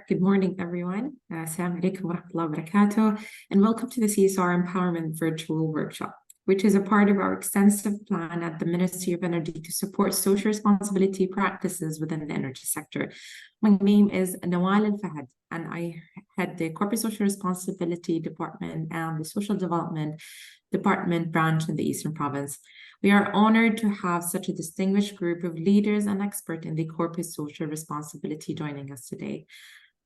Good morning, everyone. Assalamu alaikum wa rahmatullahi wa barakatuh, and welcome to the CSR Empowerment Virtual Workshop, which is a part of our extensive plan at the Ministry of Energy to support social responsibility practices within the energy sector. My name is Nawal Al-Fahad, and I head the Corporate Social Responsibility Department and the Social Development Department branch in the Eastern Province. We are honored to have such a distinguished group of leaders and experts in the corporate social responsibility joining us today.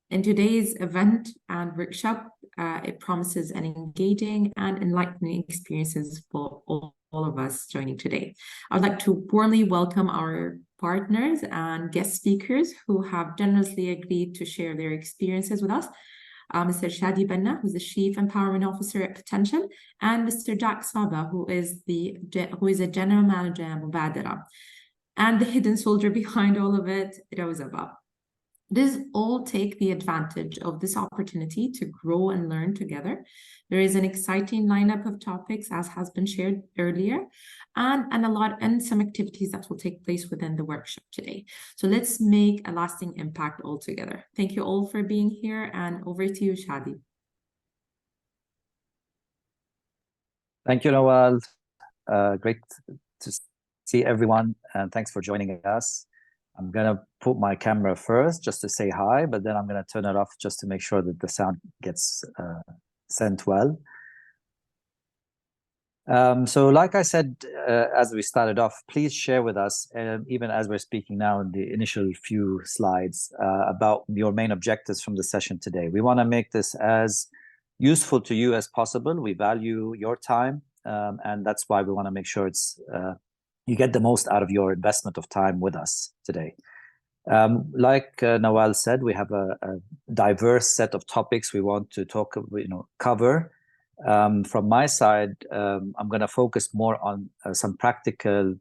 In today's event and workshop, it promises an engaging and enlightening experiences for all of us joining today. I'd like to warmly welcome our partners and guest speakers who have generously agreed to share their experiences with us. Mr. Shadi Banna, who's the Chief Empowerment Officer at Potential, and Mr. Jack Saba, who is a General Manager at Mubadara, and the hidden soldier behind all of it, Rawzaba. This all take the advantage of this opportunity to grow and learn together. There is an exciting lineup of topics, as has been shared earlier, and some activities that will take place within the workshop today. So let's make a lasting impact all together. Thank you all for being here, and over to you, Shadi. Thank you, Nawal. Great to see everyone, and thanks for joining us. I'm going to put my camera first just to say hi, but then I'm going to turn it off just to make sure that the sound gets sent well. So like I said, as we started off, please share with us, even as we're speaking now in the initial few slides, about your main objectives from the session today. We want to make this as useful to you as possible. We value your time, and that's why we want to make sure it's you get the most out of your investment of time with us today. Like Nawal said, we have a diverse set of topics we want to cover. From my side, I'm going to focus more on some practical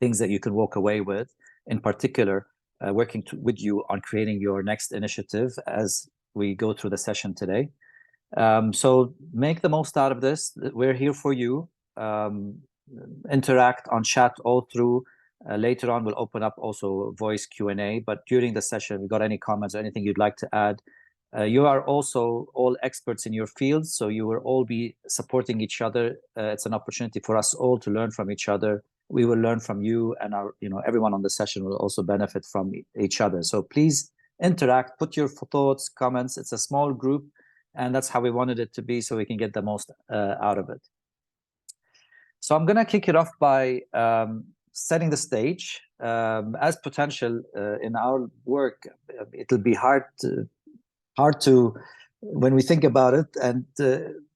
things that you can walk away with, in particular, working with you on creating your next initiative as we go through the session today. So make the most out of this. We're here for you. Interact on chat all through. Later on, we'll open up also voice Q&A, but during the session, if you've got any comments or anything you'd like to add, you are also all experts in your fields, so you will all be supporting each other. It's an opportunity for us all to learn from each other. We will learn from you, and everyone on the session will also benefit from each other. So please interact, put your thoughts, comments. It's a small group, and that's how we wanted it to be, so we can get the most out of it. So I'm going to kick it off by setting the stage. As Potential in our work, it'll be hard to when we think about it, and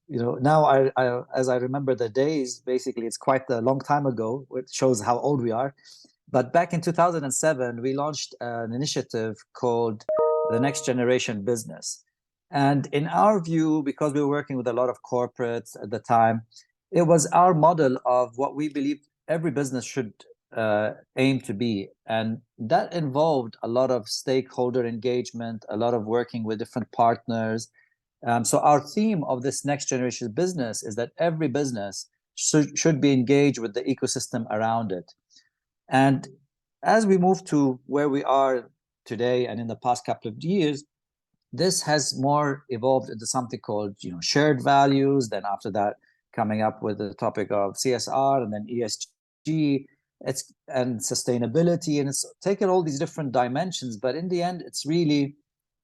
now as I remember the days, basically it's quite a long time ago, which shows how old we are. But back in 2007, we launched an initiative called the Next Generation Business. And in our view, because we were working with a lot of corporates at the time, it was our model of what we believe every business should aim to be. And that involved a lot of stakeholder engagement, a lot of working with different partners. So our theme of this next generation business is that every business should be engaged with the ecosystem around it. And as we move to where we are today and in the past couple of years, this has more evolved into something called shared values. Then after that, coming up with the topic of CSR, and then ESG, and sustainability, and it's taken all these different dimensions, but in the end, it's really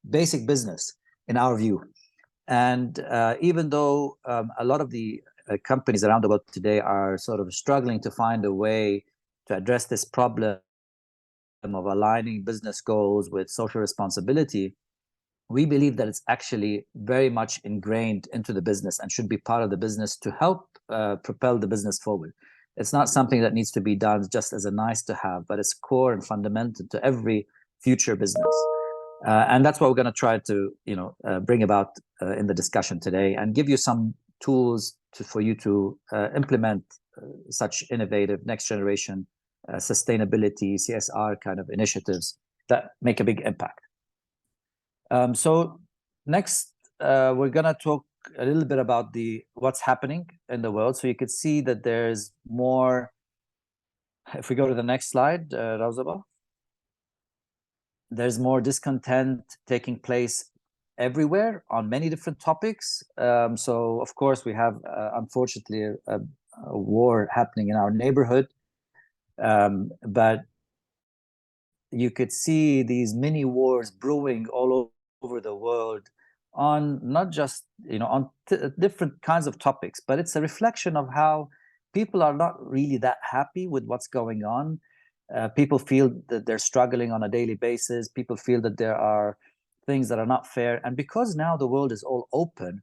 basic business in our view. And even though a lot of the companies around the world today are sort of struggling to find a way to address this problem of aligning business goals with social responsibility, we believe that it's actually very much ingrained into the business and should be part of the business to help propel the business forward. It's not something that needs to be done just as a nice to have, but it's core and fundamental to every future business. And that's what we're going to try to bring about in the discussion today, and give you some tools for you to implement such innovative next generation sustainability, CSR kind of initiatives that make a big impact. So next, we're going to talk a little bit about what's happening in the world. So you could see that there's more. If we go to the next slide, Rawzaba. there's more discontent taking place everywhere on many different topics. So of course we have unfortunately a war happening in our neighborhood, but you could see these mini wars brewing all over the world on not just on different kinds of topics, but it's a reflection of how people are not really that happy with what's going on. People feel that they're struggling on a daily basis. People feel that there are things that are not fair. And because now the world is all open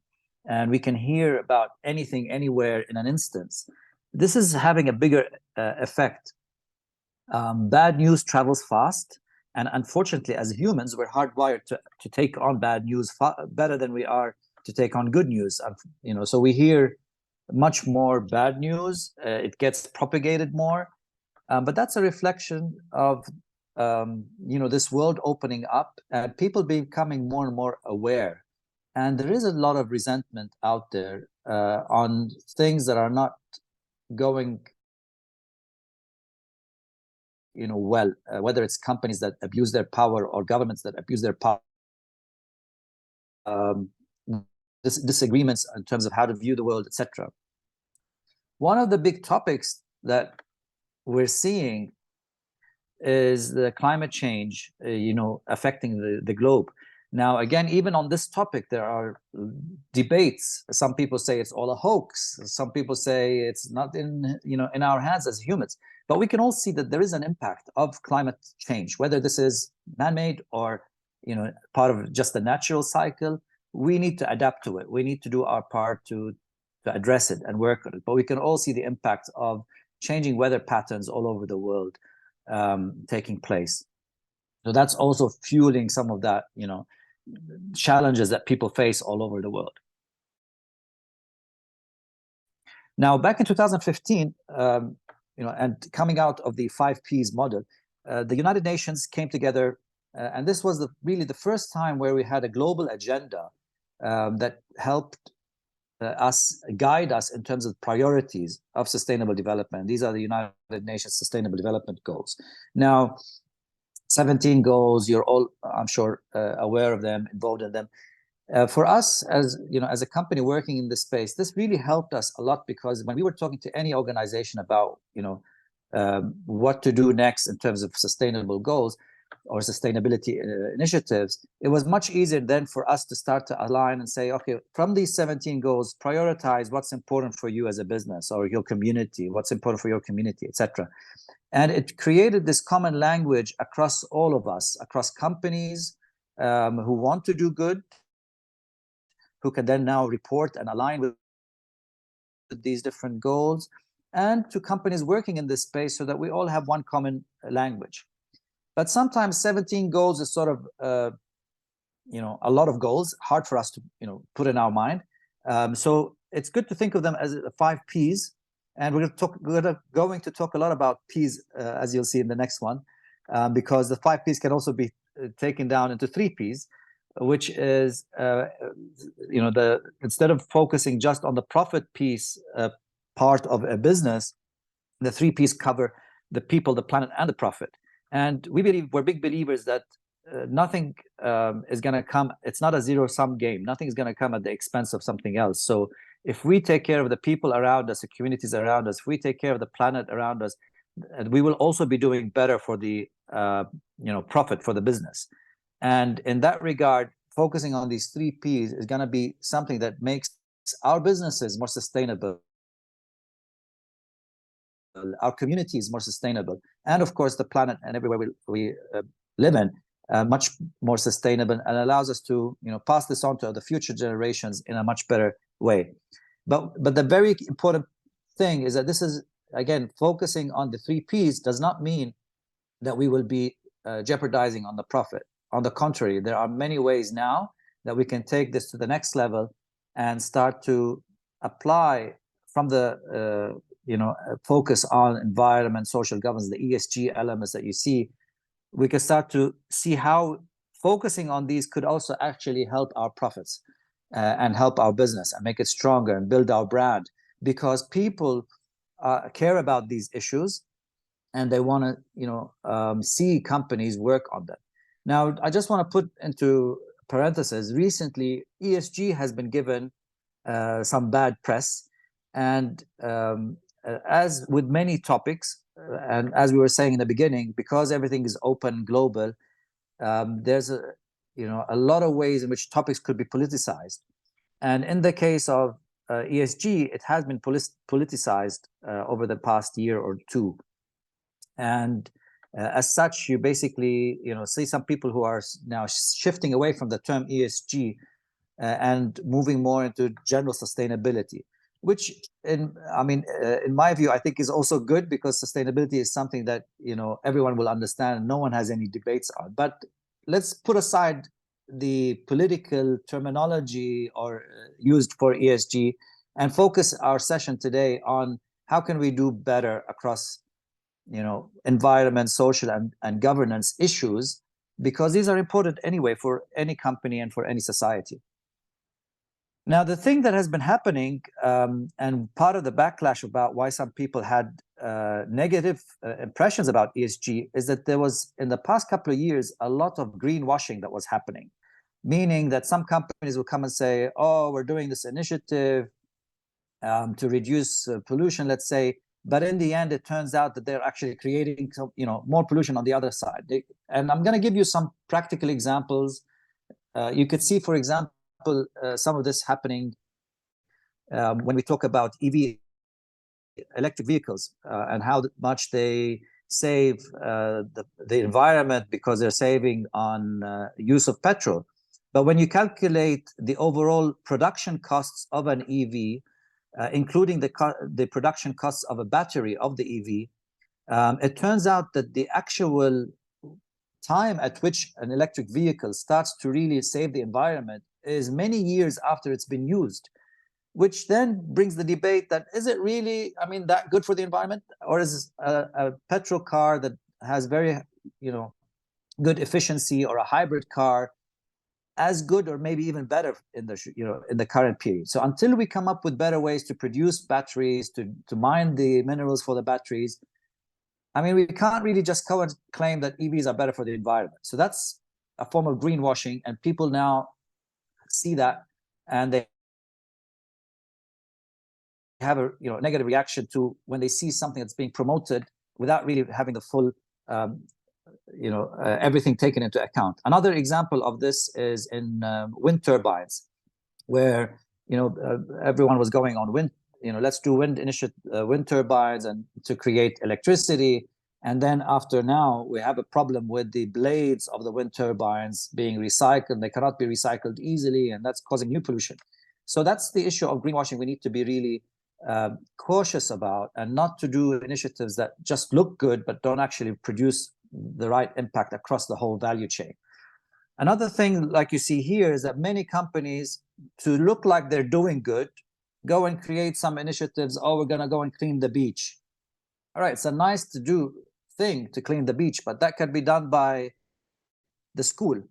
and we can hear about anything, anywhere in an instance, this is having a bigger effect. Bad news travels fast. And unfortunately, as humans, we're hardwired to take on bad news better than we are to take on good news. So we hear much more bad news. It gets propagated more. But that's a reflection of this world opening up and people becoming more and more aware. And there is a lot of resentment out there on things that are not going well, whether it's companies that abuse their power or governments that abuse their power. Disagreements in terms of how to view the world, etc. One of the big topics that we're seeing is the climate change, affecting the globe. Now, again, even on this topic, there are debates. Some people say it's all a hoax. Some people say it's not in our hands as humans. But we can all see that there is an impact of climate change, whether this is man-made or part of just the natural cycle. We need to adapt to it. We need to do our part to address it and work on it. But we can all see the impact of changing weather patterns all over the world taking place. So that's also fueling some of that, challenges that people face all over the world. Now, back in 2015, and coming out of the 5 Ps model, the United Nations came together, and this was really the first time where we had a global agenda that helped guide us in terms of priorities of sustainable development. These are the United Nations Sustainable Development Goals. Now, 17 goals, you're all, I'm sure, aware of them, involved in them. For us, as a company working in this space, this really helped us a lot, because when we were talking to any organization about what to do next in terms of sustainable goals or sustainability initiatives, it was much easier then for us to start to align and say, okay, from these 17 goals, prioritize what's important for you as a business or your community, what's important for your community, etc. And it created this common language across all of us, across companies who want to do good, who can then now report and align with these different goals, and to companies working in this space, so that we all have one common language. But sometimes 17 goals is sort of, a lot of goals, hard for us to, put in our mind. So it's good to think of them as 5 Ps. And we're going to talk a lot about Ps, as you'll see in the next one, because the 5 Ps can also be taken down into 3 Ps, which is, instead of focusing just on the profit piece part of a business, the 3 Ps cover the people, the planet, and the profit. And we're big believers that nothing is going to come. It's not a zero-sum game. Nothing is going to come at the expense of something else. So if we take care of the people around us, the communities around us, if we take care of the planet around us, we will also be doing better for the profit for the business. And in that regard, focusing on these 3 Ps is going to be something that makes our businesses more sustainable, our communities more sustainable, and of course the planet and everywhere we live in much more sustainable, and allows us to pass this on to the future generations in a much better way. But the very important thing is that this is, again, focusing on the 3 Ps does not mean that we will be jeopardizing on the profit. On the contrary, there are many ways now that we can take this to the next level and start to apply from the focus on environment, social governance, the ESG elements that you see. We can start to see how focusing on these could also actually help our profits and help our business and make it stronger and build our brand, because people care about these issues and they want to see companies work on them. Now, I just want to put into parentheses, recently, ESG has been given some bad press. And as with many topics, and as we were saying in the beginning, because everything is open, global, there's a lot of ways in which topics could be politicized. And in the case of ESG, it has been politicized over the past year or two. And as such, you basically, see some people who are now shifting away from the term ESG and moving more into general sustainability, which, in my view, I think is also good, because sustainability is something that everyone will understand and no one has any debates on. But let's put aside the political terminology or used for ESG and focus our session today on how can we do better across environment, social, and governance issues, because these are important anyway for any company and for any society. Now, the thing that has been happening, and part of the backlash about why some people had negative impressions about ESG, is that there was, in the past couple of years, a lot of greenwashing that was happening, meaning that some companies will come and say, oh, we're doing this initiative to reduce pollution, let's say, but in the end, it turns out that they're actually creating more pollution on the other side. And I'm going to give you some practical examples. You could see, for example, some of this happening when we talk about electric vehicles and how much they save the environment because they're saving on use of petrol. But when you calculate the overall production costs of an EV, including the production costs of a battery of the EV, it turns out that the actual time at which an electric vehicle starts to really save the environment is many years after it's been used, which then brings the debate that, is it really, that good for the environment? Or is a petrol car that has very, good efficiency, or a hybrid car as good or maybe even better in the current period? So until we come up with better ways to produce batteries, to mine the minerals for the batteries, we can't really just go and claim that EVs are better for the environment. So that's a form of greenwashing, and people now see that, and they have a negative reaction to when they see something that's being promoted without really having the full everything taken into account. Another example of this is in wind turbines, where everyone was going on wind, let's do wind turbines and to create electricity. And then after now, we have a problem with the blades of the wind turbines being recycled. They cannot be recycled easily, and that's causing new pollution. So that's the issue of greenwashing we need to be really cautious about, and not to do initiatives that just look good but don't actually produce the right impact across the whole value chain. Another thing, like you see here, is that many companies, to look like they're doing good, go and create some initiatives. Oh, we're going to go and clean the beach. All right, it's a nice to do thing to clean the beach, but that can be done by the school,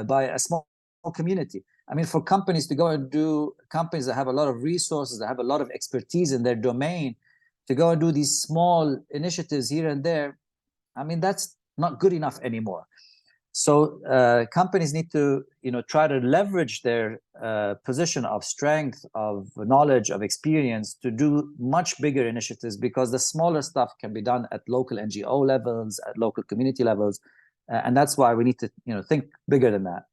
by a small community. For companies to go and do, companies that have a lot of resources, that have a lot of expertise in their domain, to go and do these small initiatives here and there, that's not good enough anymore. So companies need to, try to leverage their position of strength, of knowledge, of experience, to do much bigger initiatives, because the smaller stuff can be done at local NGO levels, at local community levels, and that's why we need to, think bigger than that.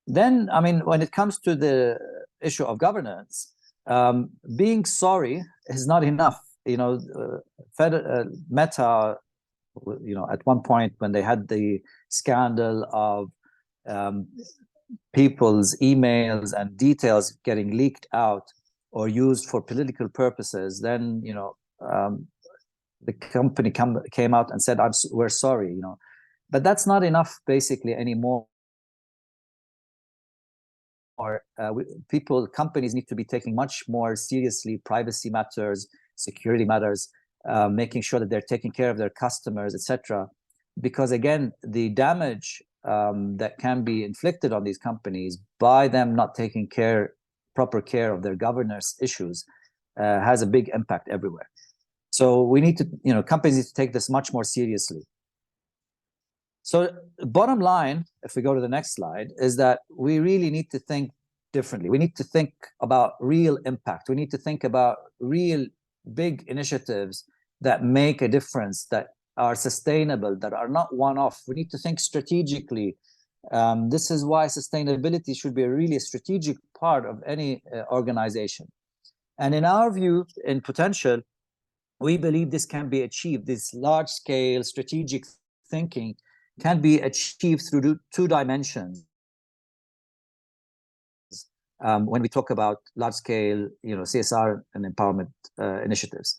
Then, when it comes to the issue of governance, being sorry is not enough. Meta, at one point when they had the scandal of people's emails and details getting leaked out or used for political purposes, then the company came out and said, we're sorry, but that's not enough basically anymore. Companies need to be taking much more seriously privacy matters, security matters, making sure that they're taking care of their customers, etc. Because again, the damage that can be inflicted on these companies by them not taking proper care of their governance issues has a big impact everywhere. So we need to, companies need to take this much more seriously. So bottom line, if we go to the next slide, is that we really need to think differently. We need to think about real impact. We need to think about real big initiatives that make a difference, that are sustainable, that are not one-off. We need to think strategically. This is why sustainability should be really a strategic part of any organization. And in our view, in Potential, we believe this can be achieved. This large-scale strategic thinking can be achieved through two dimensions. When we talk about large-scale, CSR and empowerment initiatives,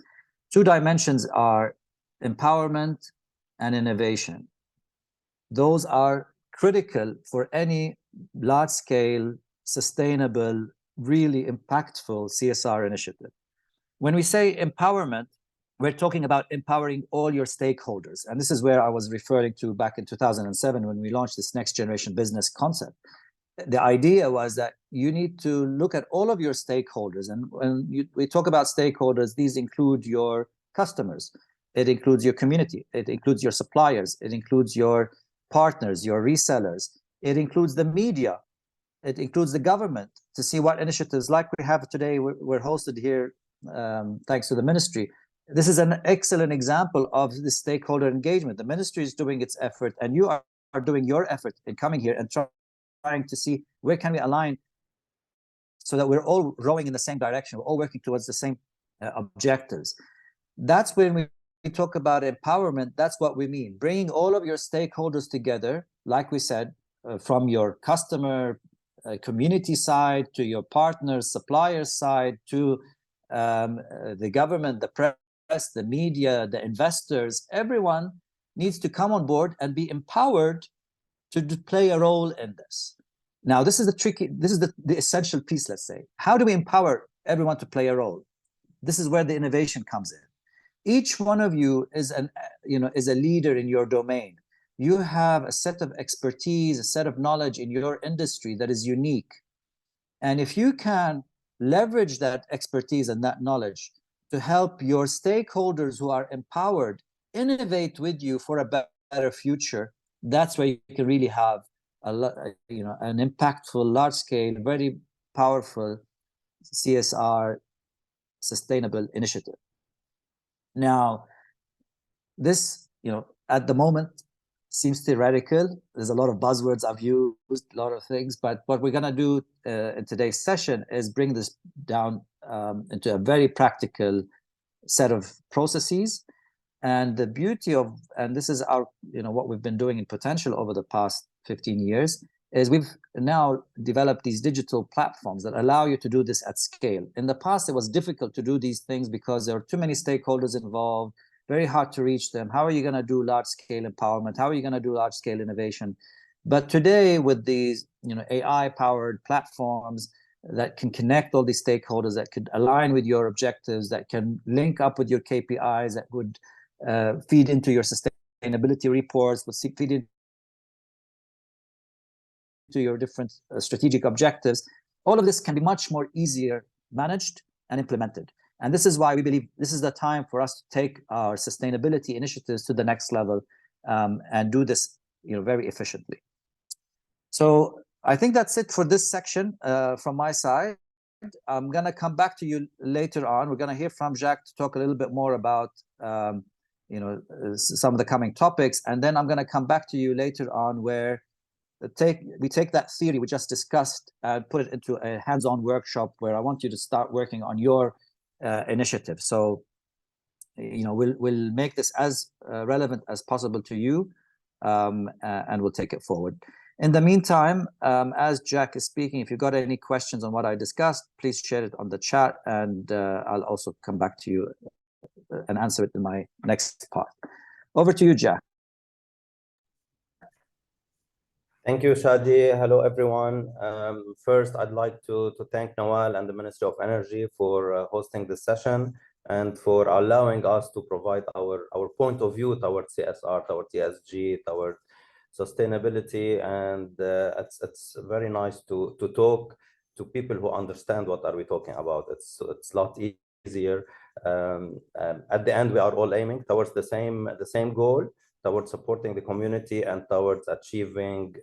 two dimensions are empowerment and innovation. Those are critical for any large-scale, sustainable, really impactful CSR initiative. When we say empowerment, we're talking about empowering all your stakeholders. And this is where I was referring to back in 2007 when we launched this next generation business concept. The idea was that you need to look at all of your stakeholders. And when we talk about stakeholders, these include your customers. It includes your community. It includes your suppliers. It includes your partners, your resellers. It includes the media. It includes the government, to see what initiatives like we have today. We're hosted here thanks to the ministry. This is an excellent example of the stakeholder engagement. The ministry is doing its effort, and you are doing your effort in coming here and trying to see where can we align so that we're all rowing in the same direction. We're all working towards the same objectives. That's when we talk about empowerment. That's what we mean. Bringing all of your stakeholders together, like we said, from your customer community side to your partners, suppliers side, to the government, the press, the media, the investors. Everyone needs to come on board and be empowered to play a role in this. Now, this is the essential piece, let's say. How do we empower everyone to play a role? This is where the innovation comes in. Each one of you is a leader in your domain. You have a set of expertise, a set of knowledge in your industry that is unique. And if you can leverage that expertise and that knowledge to help your stakeholders who are empowered innovate with you for a better future, that's where you can really have an impactful, large-scale, very powerful CSR sustainable initiative. Now, this, at the moment seems theoretical. There's a lot of buzzwords I've used, a lot of things, but what we're going to do in today's session is bring this down into a very practical set of processes. And the beauty of, and this is our, what we've been doing in Potential over the past 15 years, is we've now developed these digital platforms that allow you to do this at scale. In the past, it was difficult to do these things because there are too many stakeholders involved, very hard to reach them. How are you going to do large-scale empowerment? How are you going to do large-scale innovation? But today, with these AI-powered platforms that can connect all these stakeholders, that could align with your objectives, that can link up with your KPIs, that would feed into your sustainability reports, would feed into your different strategic objectives, all of this can be much more easier managed and implemented. And this is why we believe this is the time for us to take our sustainability initiatives to the next level and do this very efficiently. So I think that's it for this section from my side. I'm going to come back to you later on. We're going to hear from Jacques to talk a little bit more about some of the coming topics. And then I'm going to come back to you later on where we take that theory we just discussed and put it into a hands-on workshop where I want you to start working on your initiative. So, we'll make this as relevant as possible to you, and we'll take it forward. In the meantime, as Jack is speaking, if you've got any questions on what I discussed, please share it on the chat, and I'll also come back to you and answer it in my next part. Over to you, Jack. Thank you, Shadi. Hello, everyone. First, I'd like to thank Nawal and the Ministry of Energy for hosting this session and for allowing us to provide our point of view towards CSR, towards ESG, towards sustainability. And it's very nice to talk to people who understand what are we talking about. It's a lot easier. At the end, we are all aiming towards the same goal. towards supporting the community and towards achieving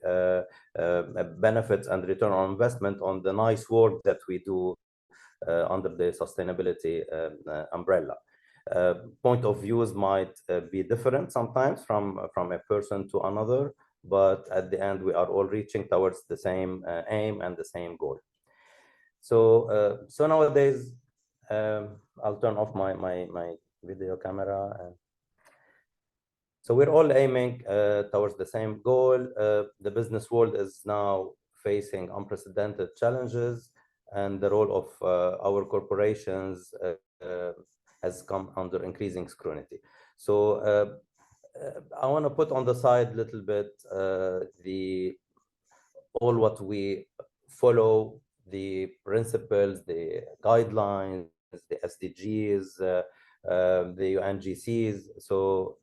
benefits and return on investment on the nice work that we do under the sustainability umbrella. Point of views might be different sometimes from a person to another, but at the end we are all reaching towards the same aim and the same goal. So nowadays I'll turn off my video camera. So we're all aiming towards the same goal. The business world is now facing unprecedented challenges, and the role of our corporations has come under increasing scrutiny. So I want to put on the side a little bit all what we follow, the principles, the guidelines, the SDGs, the UNGCs. So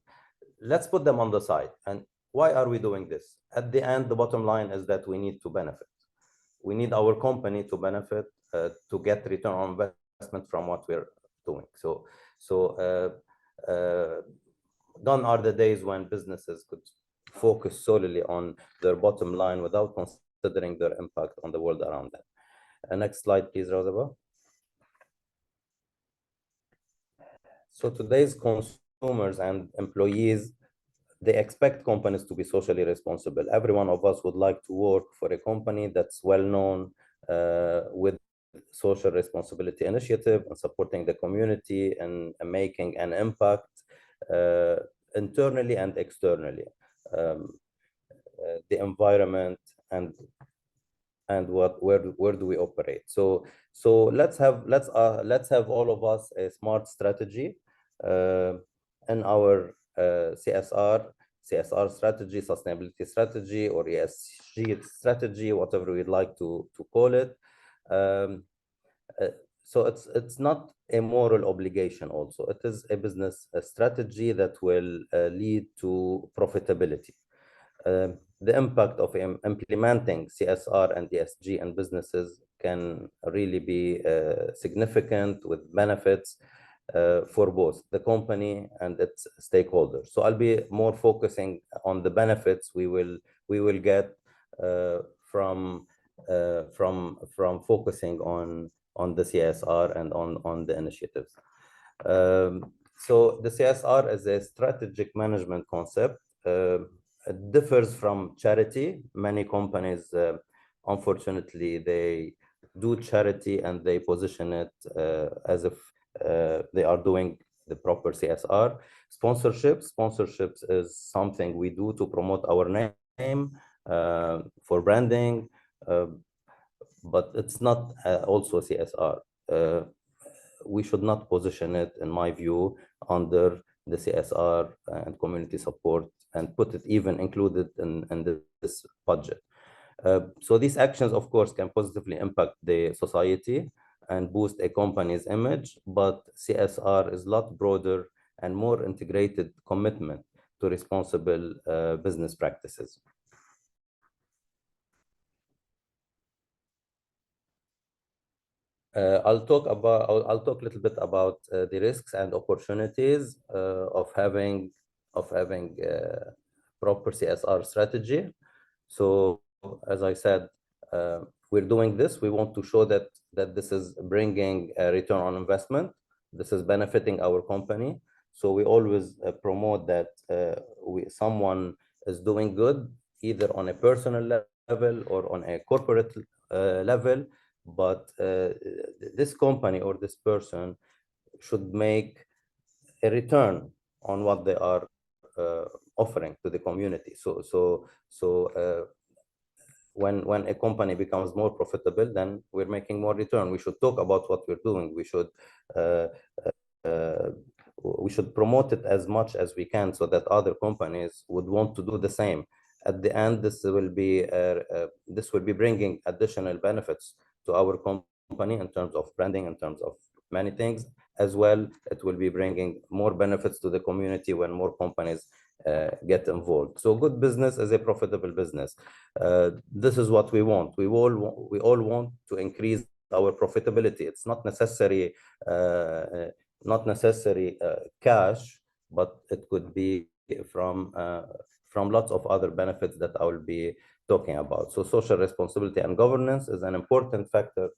let's put them on the side. And why are we doing this? At the end, the bottom line is that we need to benefit. We need our company to benefit, to get return on investment from what we're doing. So gone are the days when businesses could focus solely on their bottom line without considering their impact on the world around them. Next slide, please, Rosaba. So today's consumers and employees, they expect companies to be socially responsible. Every one of us would like to work for a company that's well known with social responsibility initiative and supporting the community and making an impact internally and externally, the environment and where do we operate. So let's have all of us a smart strategy in our CSR strategy, sustainability strategy, or ESG strategy, whatever we'd like to call it. So it's not a moral obligation also. It is a business strategy that will lead to profitability. The impact of implementing CSR and ESG in businesses can really be significant, with benefits for both the company and its stakeholders. So I'll be more focusing on the benefits we will get from focusing on the CSR and on the initiatives. So the CSR is a strategic management concept. It differs from charity. Many companies, unfortunately, they do charity and they position it as if they are doing the proper CSR. Sponsorships is something we do to promote our name for branding, but it's not also CSR. We should not position it, in my view, under the CSR and community support and put it even included in this budget. So these actions, of course, can positively impact the society and boost a company's image, but CSR is a lot broader and more integrated commitment to responsible business practices. I'll talk a little bit about the risks and opportunities of having proper CSR strategy. So, as I said, we're doing this. We want to show that this is bringing a return on investment. This is benefiting our company. So we always promote that someone is doing good, either on a personal level or on a corporate level. But this company or this person should make a return on what they are offering to the community. So when a company becomes more profitable, then we're making more return. We should talk about what we're doing. We should promote it as much as we can, so that other companies would want to do the same. At the end, this will be bringing additional benefits to our company in terms of branding, in terms of many things. As well, it will be bringing more benefits to the community when more companies get involved. So good business is a profitable business. This is what we want. We all want to increase our profitability. It's not necessary cash, but it could be from lots of other benefits that I will be talking about. So social responsibility and governance is an important factor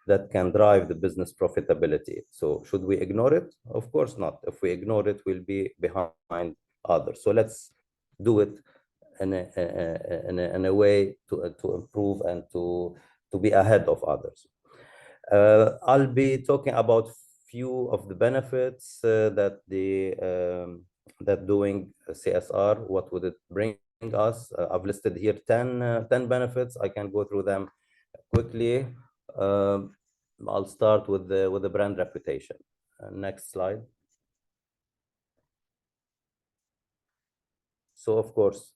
that can drive the business profitability. So should we ignore it? Of course not. If we ignore it, we'll be behind others. So let's do it in a way to improve and to be ahead of others. I'll be talking about few of the benefits that doing CSR, what would it bring us? I've listed here 10 benefits. I can go through them quickly. I'll start with the brand reputation. Next slide. So of course,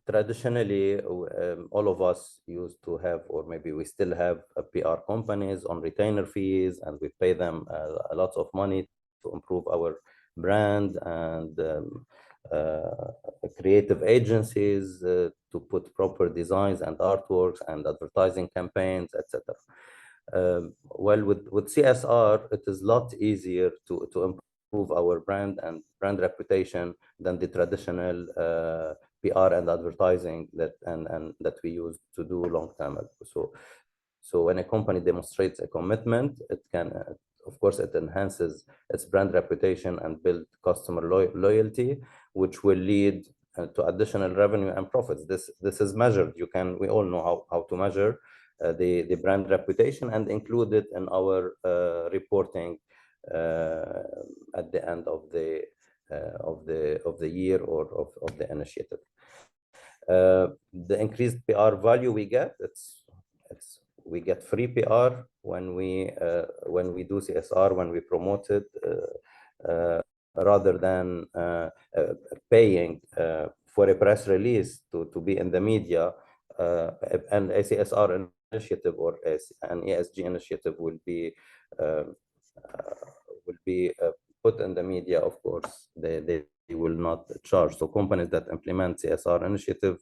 traditionally, all of us used to have, or maybe we still have, PR companies on retainer fees, and we pay them a lot of money to improve our brand, and creative agencies to put proper designs and artworks and advertising campaigns, etc. Well, with CSR, it is a lot easier to improve our brand and brand reputation than the traditional PR and advertising that we used to do a long time ago. So when a company demonstrates a commitment, it can, of course, it enhances its brand reputation and build customer loyalty, which will lead to additional revenue and profits. This is measured. We all know how to measure the brand reputation and include it in our reporting at the end of the year or of the initiative. The increased PR value we get, we get free PR when we do CSR, when we promote it, rather than paying for a press release to be in the media. And a CSR initiative or an ESG initiative will be put in the media. Of course, they will not charge. So companies that implement CSR initiative,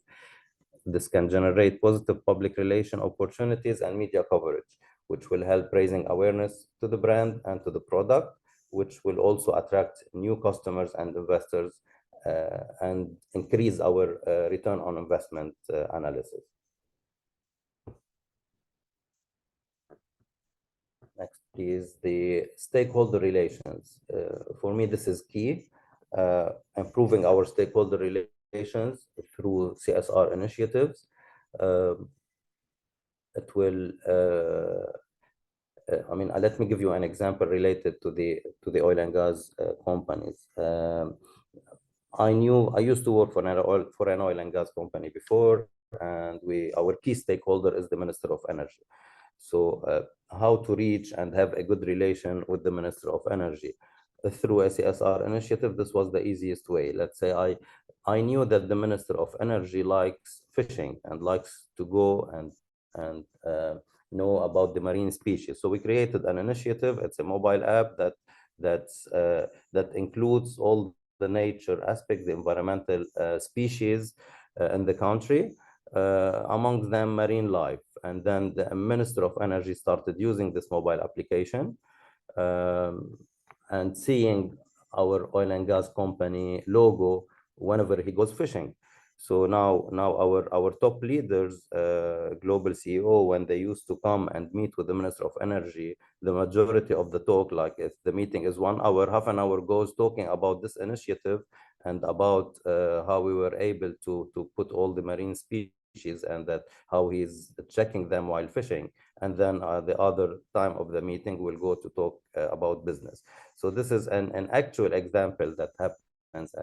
this can generate positive public relation opportunities and media coverage, which will help raising awareness to the brand and to the product, which will also attract new customers and investors and increase our return on investment analysis. Next is the stakeholder relations. For me, this is key. Improving our stakeholder relations through CSR initiatives. It will. I mean, let me give you an example related to the oil and gas companies. I used to work for an oil and gas company before, and our key stakeholder is the Minister of Energy. So how to reach and have a good relation with the Minister of Energy through a CSR initiative? This was the easiest way. Let's say I knew that the Minister of Energy likes fishing and likes to go and know about the marine species. So we created an initiative. It's a mobile app that includes all the nature aspects, the environmental species in the country, among them marine life. And then the Minister of Energy started using this mobile application and seeing our oil and gas company logo whenever he goes fishing. So now our top leaders, global CEO, when they used to come and meet with the Minister of Energy, the majority of the talk, like if the meeting is 1 hour, half an hour goes talking about this initiative and about how we were able to put all the marine species and that how he's checking them while fishing. And then the other time of the meeting will go to talk about business. So this is an actual example that happens,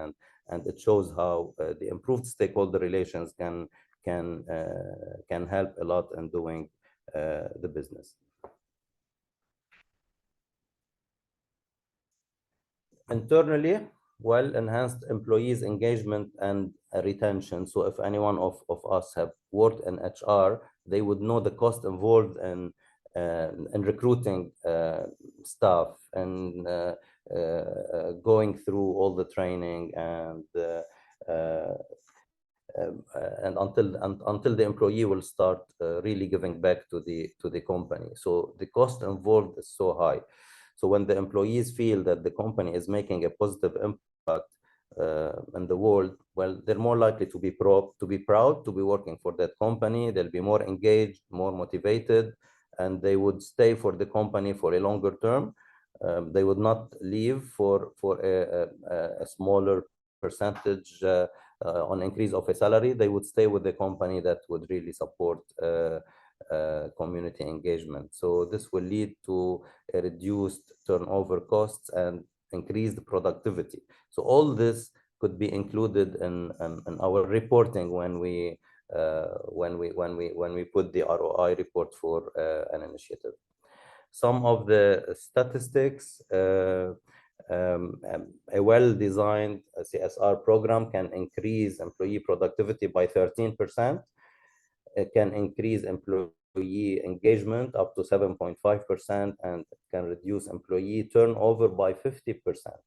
and it shows how the improved stakeholder relations can help a lot in doing the business. Internally, well, enhanced employees engagement and retention. So if anyone of us have worked in HR, they would know the cost involved in recruiting staff and going through all the training and until the employee will start really giving back to the company. So the cost involved is so high. So when the employees feel that the company is making a positive impact in the world, well, they're more likely to be proud to be working for that company. They'll be more engaged, more motivated, and they would stay for the company for a longer term. They would not leave for a smaller percentage on increase of a salary. They would stay with the company that would really support community engagement. So this will lead to a reduced turnover costs and increased productivity. So all this could be included in our reporting when we put the ROI report for an initiative. Some of the statistics, a well-designed CSR program can increase employee productivity by 13%. It can increase employee engagement up to 7.5% and can reduce employee turnover by 50%.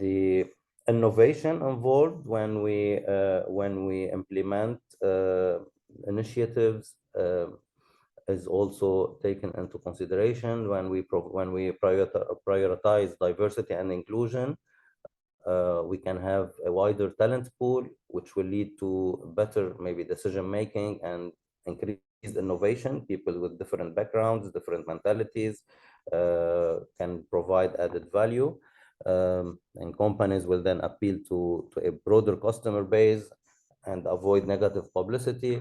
The innovation involved when we implement initiatives is also taken into consideration when we prioritize diversity and inclusion. We can have a wider talent pool, which will lead to better maybe decision making and increased innovation. People with different backgrounds, different mentalities can provide added value. And companies will then appeal to a broader customer base and avoid negative publicity.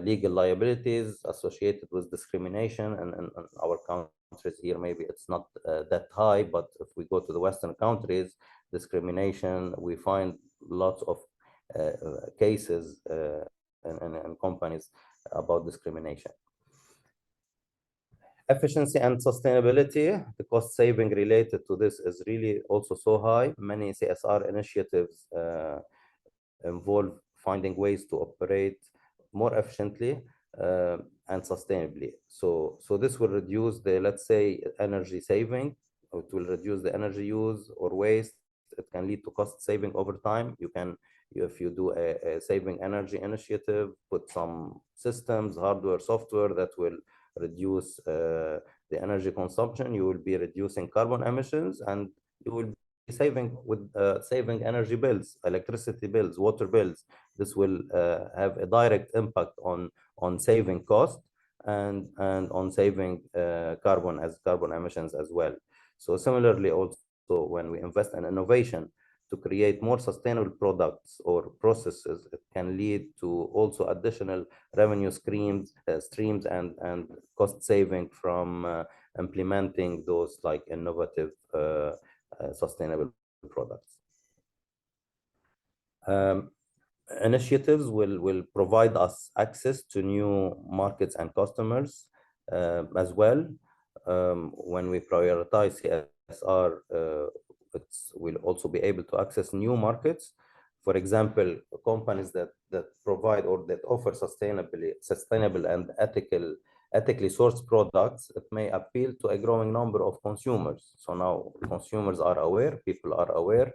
Legal liabilities associated with discrimination, and in our countries here maybe it's not that high, but if we go to the Western countries, discrimination, we find lots of cases in companies about discrimination. Efficiency and sustainability, the cost saving related to this is really also so high. Many CSR initiatives involve finding ways to operate more efficiently and sustainably. So this will reduce the, let's say, energy saving. It will reduce the energy use or waste. It can lead to cost saving over time. You can, if you do a saving energy initiative, put some systems, hardware, software that will reduce the energy consumption. You will be reducing carbon emissions, and you will be saving with saving energy bills, electricity bills, water bills. This will have a direct impact on saving cost and on saving carbon emissions as well. So similarly, also when we invest in innovation to create more sustainable products or processes, it can lead to also additional revenue streams and cost saving from implementing those like innovative sustainable products. Initiatives will provide us access to new markets and customers as well. When we prioritize CSR, we'll also be able to access new markets. For example, companies that provide or that offer sustainable and ethically sourced products, it may appeal to a growing number of consumers. So now consumers are aware, people are aware,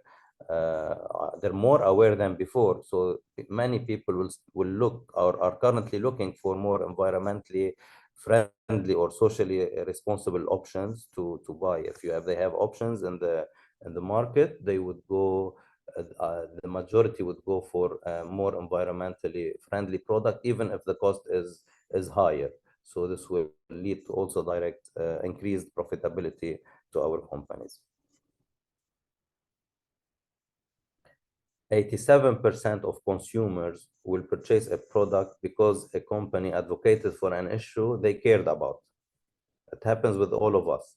they're more aware than before. So many people will look or are currently looking for more environmentally friendly or socially responsible options to buy. If they have options in the market, they would go, the majority would go for a more environmentally friendly product, even if the cost is higher. So this will lead to also direct increased profitability to our companies. 87% of consumers will purchase a product because a company advocated for an issue they cared about. It happens with all of us.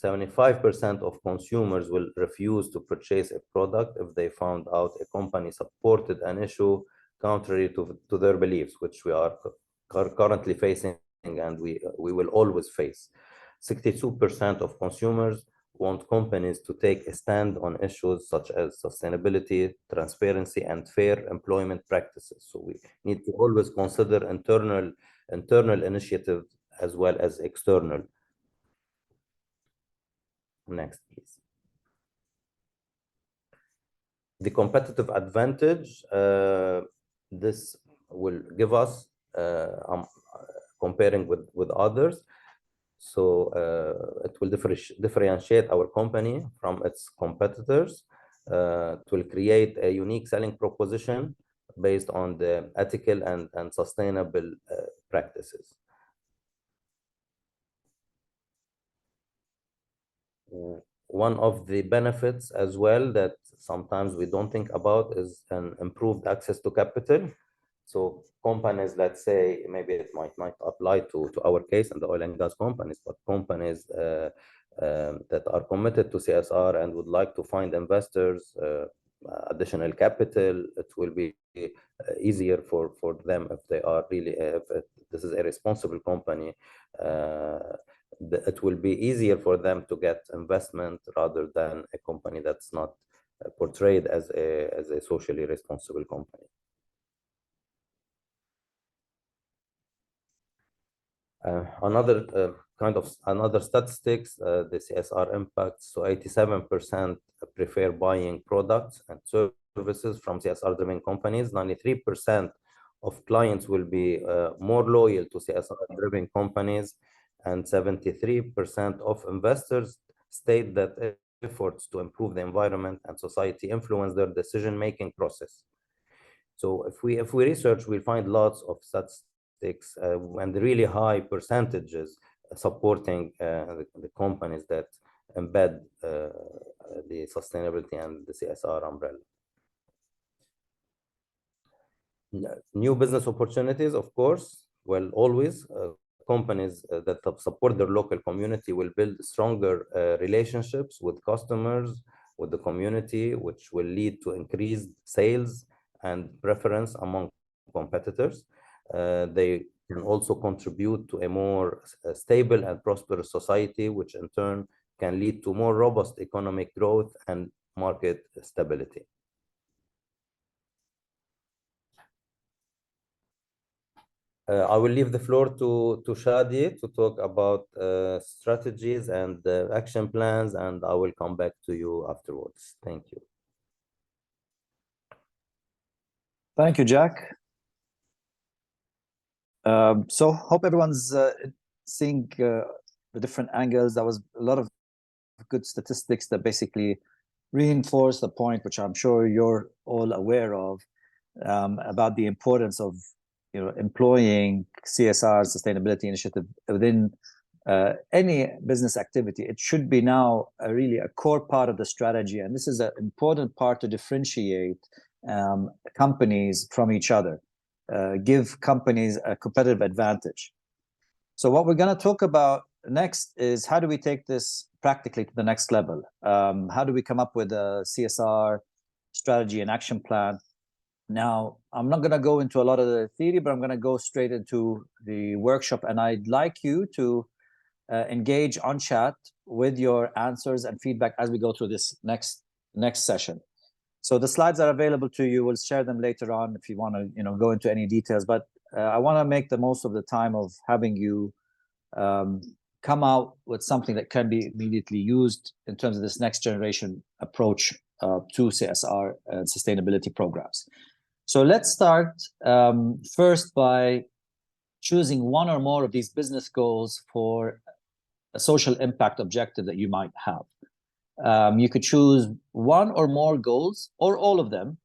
75% of consumers will refuse to purchase a product if they found out a company supported an issue contrary to their beliefs, which we are currently facing and we will always face. 62% of consumers want companies to take a stand on issues such as sustainability, transparency, and fair employment practices. So we need to always consider internal initiatives as well as external. Next, please. The competitive advantage this will give us comparing with others. So it will differentiate our company from its competitors. It will create a unique selling proposition based on the ethical and sustainable practices. One of the benefits as well that sometimes we don't think about is an improved access to capital. So companies, let's say, maybe it might not apply to our case and the oil and gas companies, but companies that are committed to CSR and would like to find investors, additional capital, it will be easier for them if they are really, if this is a responsible company, it will be easier for them to get investment rather than a company that's not portrayed as a socially responsible company. Another statistics, the CSR impact. So 87% prefer buying products and services from CSR-driven companies. 93% of clients will be more loyal to CSR-driven companies, and 73% of investors state that efforts to improve the environment and society influence their decision-making process. So if we research, we'll find lots of statistics and really high percentages supporting the companies that embed the sustainability and the CSR umbrella. New business opportunities, of course, well, always companies that support their local community will build stronger relationships with customers, with the community, which will lead to increased sales and preference among competitors. They can also contribute to a more stable and prosperous society, which in turn can lead to more robust economic growth and market stability. I will leave the floor to Shadi to talk about strategies and action plans, and I will come back to you afterwards. Thank you. Thank you, Jack. So hope everyone's seeing the different angles. There was a lot of good statistics that basically reinforce the point, which I'm sure you're all aware of, about the importance of employing CSR sustainability initiative within any business activity. It should be now really a core part of the strategy, and this is an important part to differentiate companies from each other, give companies a competitive advantage. So what we're going to talk about next is how do we take this practically to the next level? How do we come up with a CSR strategy and action plan? Now, I'm not going to go into a lot of the theory, but I'm going to go straight into the workshop, and I'd like you to engage on chat with your answers and feedback as we go through this next session. So the slides are available to you. We'll share them later on if you want to go into any details, but I want to make the most of the time of having you come out with something that can be immediately used in terms of this next generation approach to CSR and sustainability programs. So let's start first by choosing one or more of these business goals for a social impact objective that you might have. You could choose one or more goals or all of them.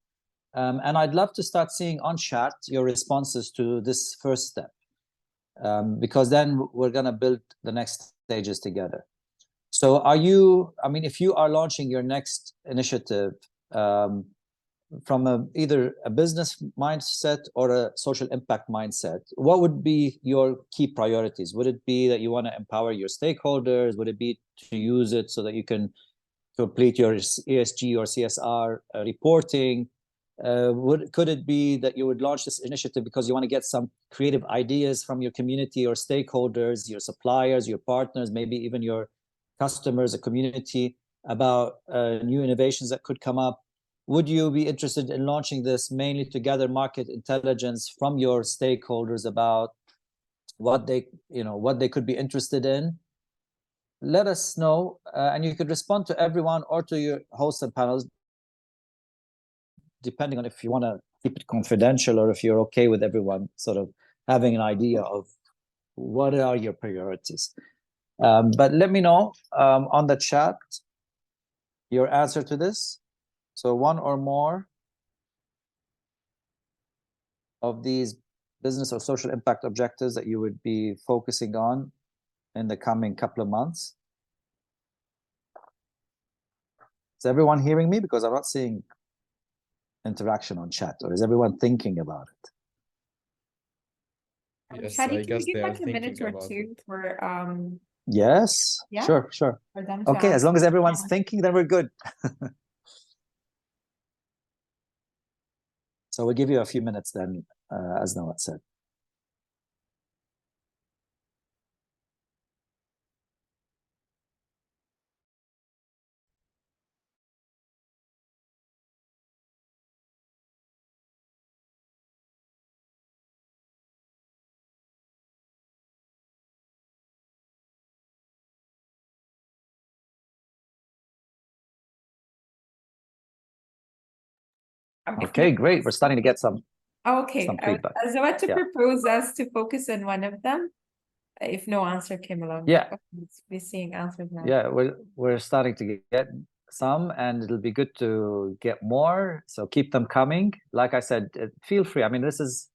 And I'd love to start seeing on chat your responses to this first step, because then we're going to build the next stages together. So if you are launching your next initiative from either a business mindset or a social impact mindset, what would be your key priorities? Would it be that you want to empower your stakeholders? Would it be to use it so that you can complete your ESG or CSR reporting? Could it be that you would launch this initiative because you want to get some creative ideas from your community or stakeholders, your suppliers, your partners, maybe even your customers, a community, about new innovations that could come up? Would you be interested in launching this mainly to gather market intelligence from your stakeholders about what they could be interested in? Let us know, and you could respond to everyone or to your hosts and panels, depending on if you want to keep it confidential or if you're okay with everyone sort of having an idea of what are your priorities. But let me know on the chat your answer to this. So one or more of these business or social impact objectives that you would be focusing on in the coming couple of months. Is everyone hearing me? Because I'm not seeing interaction on chat, or is everyone thinking about it? Yes, Shadi, I can guess you they give are like a minute thinking or about two it. for Yes, Yeah? sure. for them to Okay, as long as everyone's Yeah. thinking, then we're good. So we'll give you a few minutes then, as Nawat said. Okay, great. We're starting to get some Okay, feedback. I was about to Yeah. propose us to focus on one of them, if no answer came along. Yeah. We're seeing answers now. Yeah, we're starting to get some, and it'll be good to get more. So keep them coming. Like I said, feel free. I mean, this is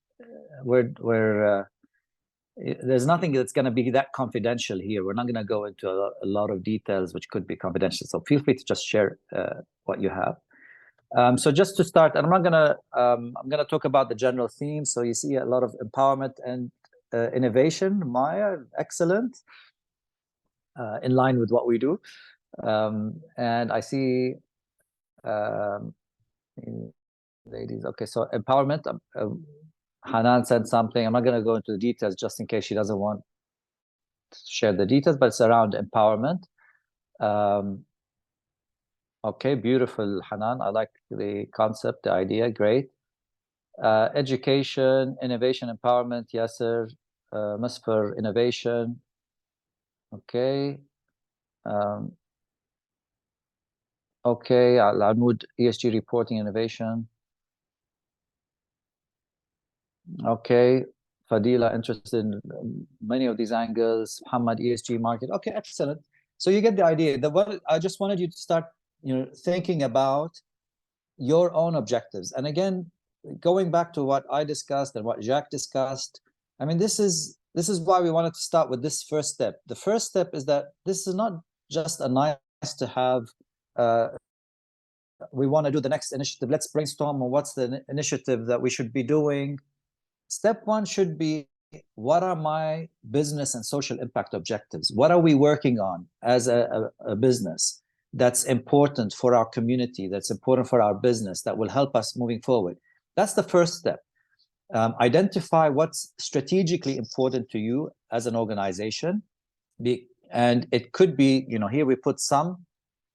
there's nothing that's going to be that confidential here. We're not going to go into a lot of details which could be confidential. So feel free to just share what you have. So just to start, and I'm gonna talk about the general theme. So you see a lot of empowerment and innovation. Maya, excellent. In line with what we do. And I see ladies. Okay, so empowerment. Hanan said something. I'm not going to go into the details just in case she doesn't want to share the details, but it's around empowerment. Okay, beautiful, Hanan. I like the concept, the idea. Great. Education, innovation, empowerment. Yes, sir. Musfer, innovation. Okay. Okay, Al-Anud, ESG reporting, innovation. Okay, Fadila, interested in many of these angles. Muhammad, ESG market. Okay, excellent. So you get the idea. I just wanted you to start, thinking about your own objectives. And again, going back to what I discussed and what Jacques discussed, I mean, this is why we wanted to start with this first step. The first step is that this is not just a nice to have. We want to do the next initiative. Let's brainstorm on what's the initiative that we should be doing. Step one should be, what are my business and social impact objectives? What are we working on as a business that's important for our community, that's important for our business, that will help us moving forward? That's the first step. Identify what's strategically important to you as an organization. And it could be, here we put some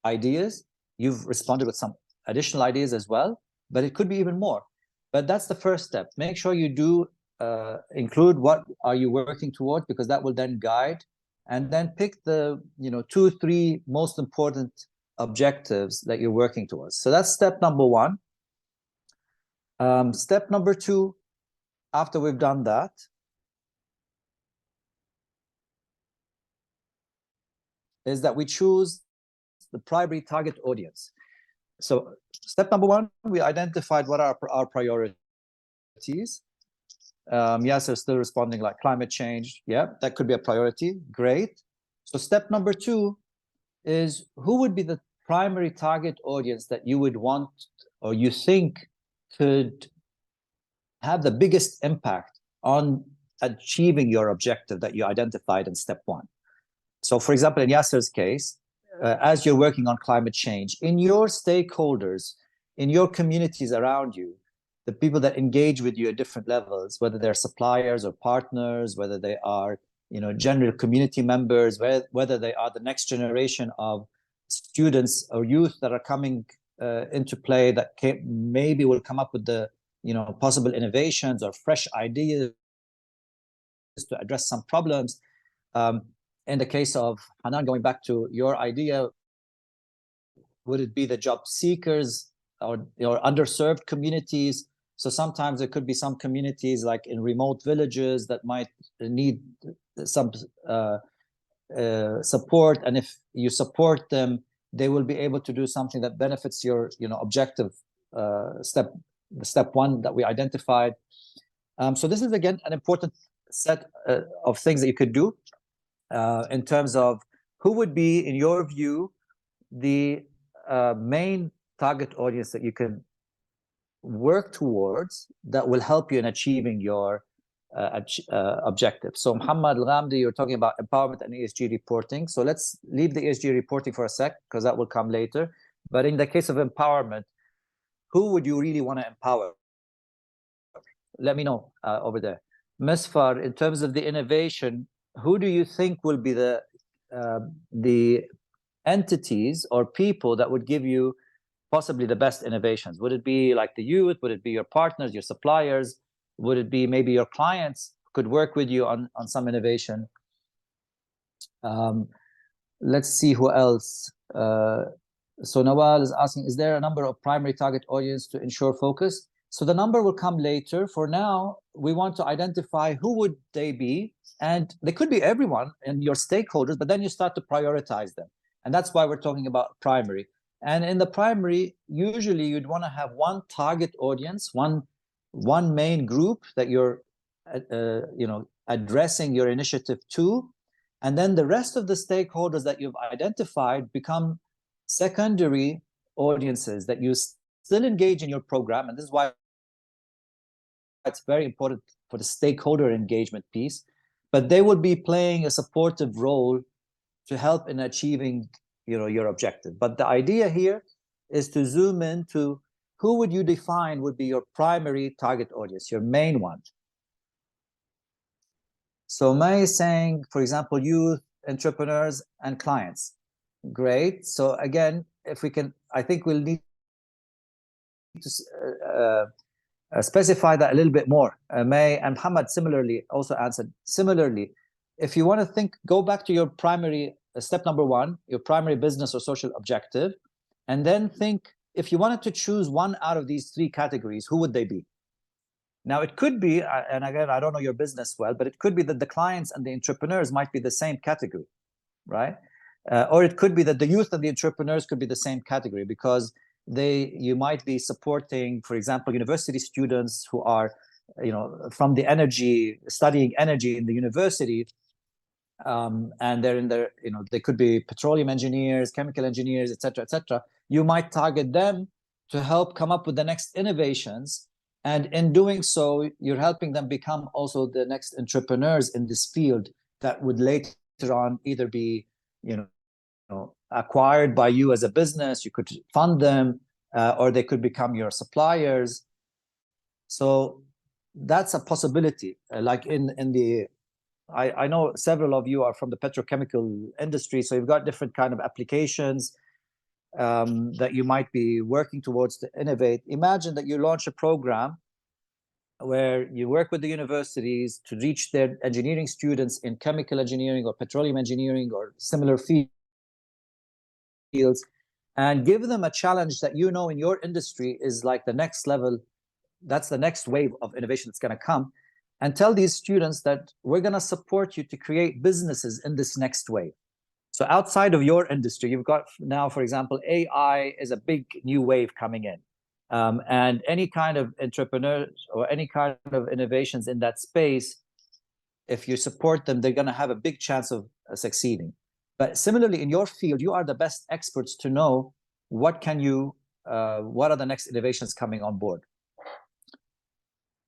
ideas. You've responded with some additional ideas as well, but it could be even more. But that's the first step. Make sure you do include what are you working towards, because that will then guide, and then pick the 2-3 most important objectives that you're working towards. So that's step number one. Step number two, after we've done that, is that we choose the primary target audience. So step number one, we identified what are our priorities. Yes, they're still responding, like climate change. Yeah, that could be a priority. Great. So step number two is, who would be the primary target audience that you would want, or you think could have the biggest impact on achieving your objective that you identified in step one? So for example, in Yasser's case, as you're working on climate change, in your stakeholders, in your communities around you, the people that engage with you at different levels, whether they're suppliers or partners, whether they are general community members, whether they are the next generation of students or youth that are coming into play, that maybe will come up with the possible innovations or fresh ideas to address some problems. In the case of Hanan, going back to your idea, would it be the job seekers or underserved communities? So sometimes there could be some communities like in remote villages that might need some support, and if you support them, they will be able to do something that benefits your, objective step one that we identified. So this is again an important set of things that you could do in terms of who would be, in your view, the main target audience that you can work towards that will help you in achieving your objectives. So Muhammad Al-Ghamdi, you're talking about empowerment and ESG reporting. So let's leave the ESG reporting for a sec, because that will come later. But in the case of empowerment, who would you really want to empower? Let me know over there. Misfar, in terms of the innovation, who do you think will be the entities or people that would give you possibly the best innovations? Would it be like the youth? Would it be your partners, your suppliers? Would it be maybe your clients who could work with you on some innovation? Let's see who else. So Nawal is asking, is there a number of primary target audience to ensure focus? So the number will come later. For now, we want to identify who would they be, and they could be everyone and your stakeholders, but then you start to prioritize them. And that's why we're talking about primary. And in the primary, usually you'd want to have one target audience, one main group that you're addressing your initiative to, and then the rest of the stakeholders that you've identified become secondary audiences that you still engage in your program. And this is why it's very important for the stakeholder engagement piece, but they will be playing a supportive role to help in achieving your objective. But the idea here is to zoom in to who would you define would be your primary target audience, your main one. So May is saying, for example, youth, entrepreneurs, and clients. Great. So again, if we can, I think we'll need to specify that a little bit more. May and Muhammad similarly also answered. Similarly, if you want to think, go back to your primary, step number one, your primary business or social objective, and then think, if you wanted to choose one out of these three categories, who would they be? Now, it could be, and again, I don't know your business well, but it could be that the clients and the entrepreneurs might be the same category, right? Or it could be that the youth and the entrepreneurs could be the same category, because you might be supporting, for example, university students who are, from the energy, studying energy in the university, and they're in their, they could be petroleum engineers, chemical engineers, etc., etc. You might target them to help come up with the next innovations, and in doing so, you're helping them become also the next entrepreneurs in this field that would later on either be, acquired by you as a business. You could fund them, or they could become your suppliers. So that's a possibility. Like in the, I know several of you are from the petrochemical industry, so you've got different kind of applications that you might be working towards to innovate. Imagine that you launch a program where you work with the universities to reach their engineering students in chemical engineering or petroleum engineering or similar fields, and give them a challenge that in your industry is like the next level. That's the next wave of innovation that's going to come. And tell these students that we're going to support you to create businesses in this next wave. So outside of your industry, you've got now, for example, AI is a big new wave coming in. And any kind of entrepreneurs or any kind of innovations in that space, if you support them, they're going to have a big chance of succeeding. But similarly, in your field, you are the best experts to know what are the next innovations coming on board.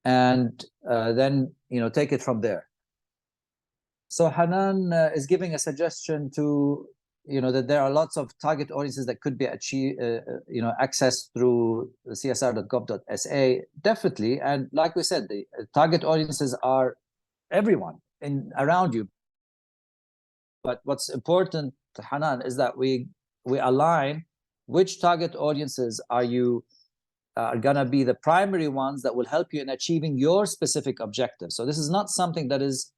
And then, take it from there. So Hanan is giving a suggestion to, that there are lots of target audiences that could be achieved, accessed through csr.gov.sa. Definitely. And like we said, the target audiences are everyone around you. But what's important, Hanan, is that we align which target audiences are going to be the primary ones that will help you in achieving your specific objective. So this is not something that is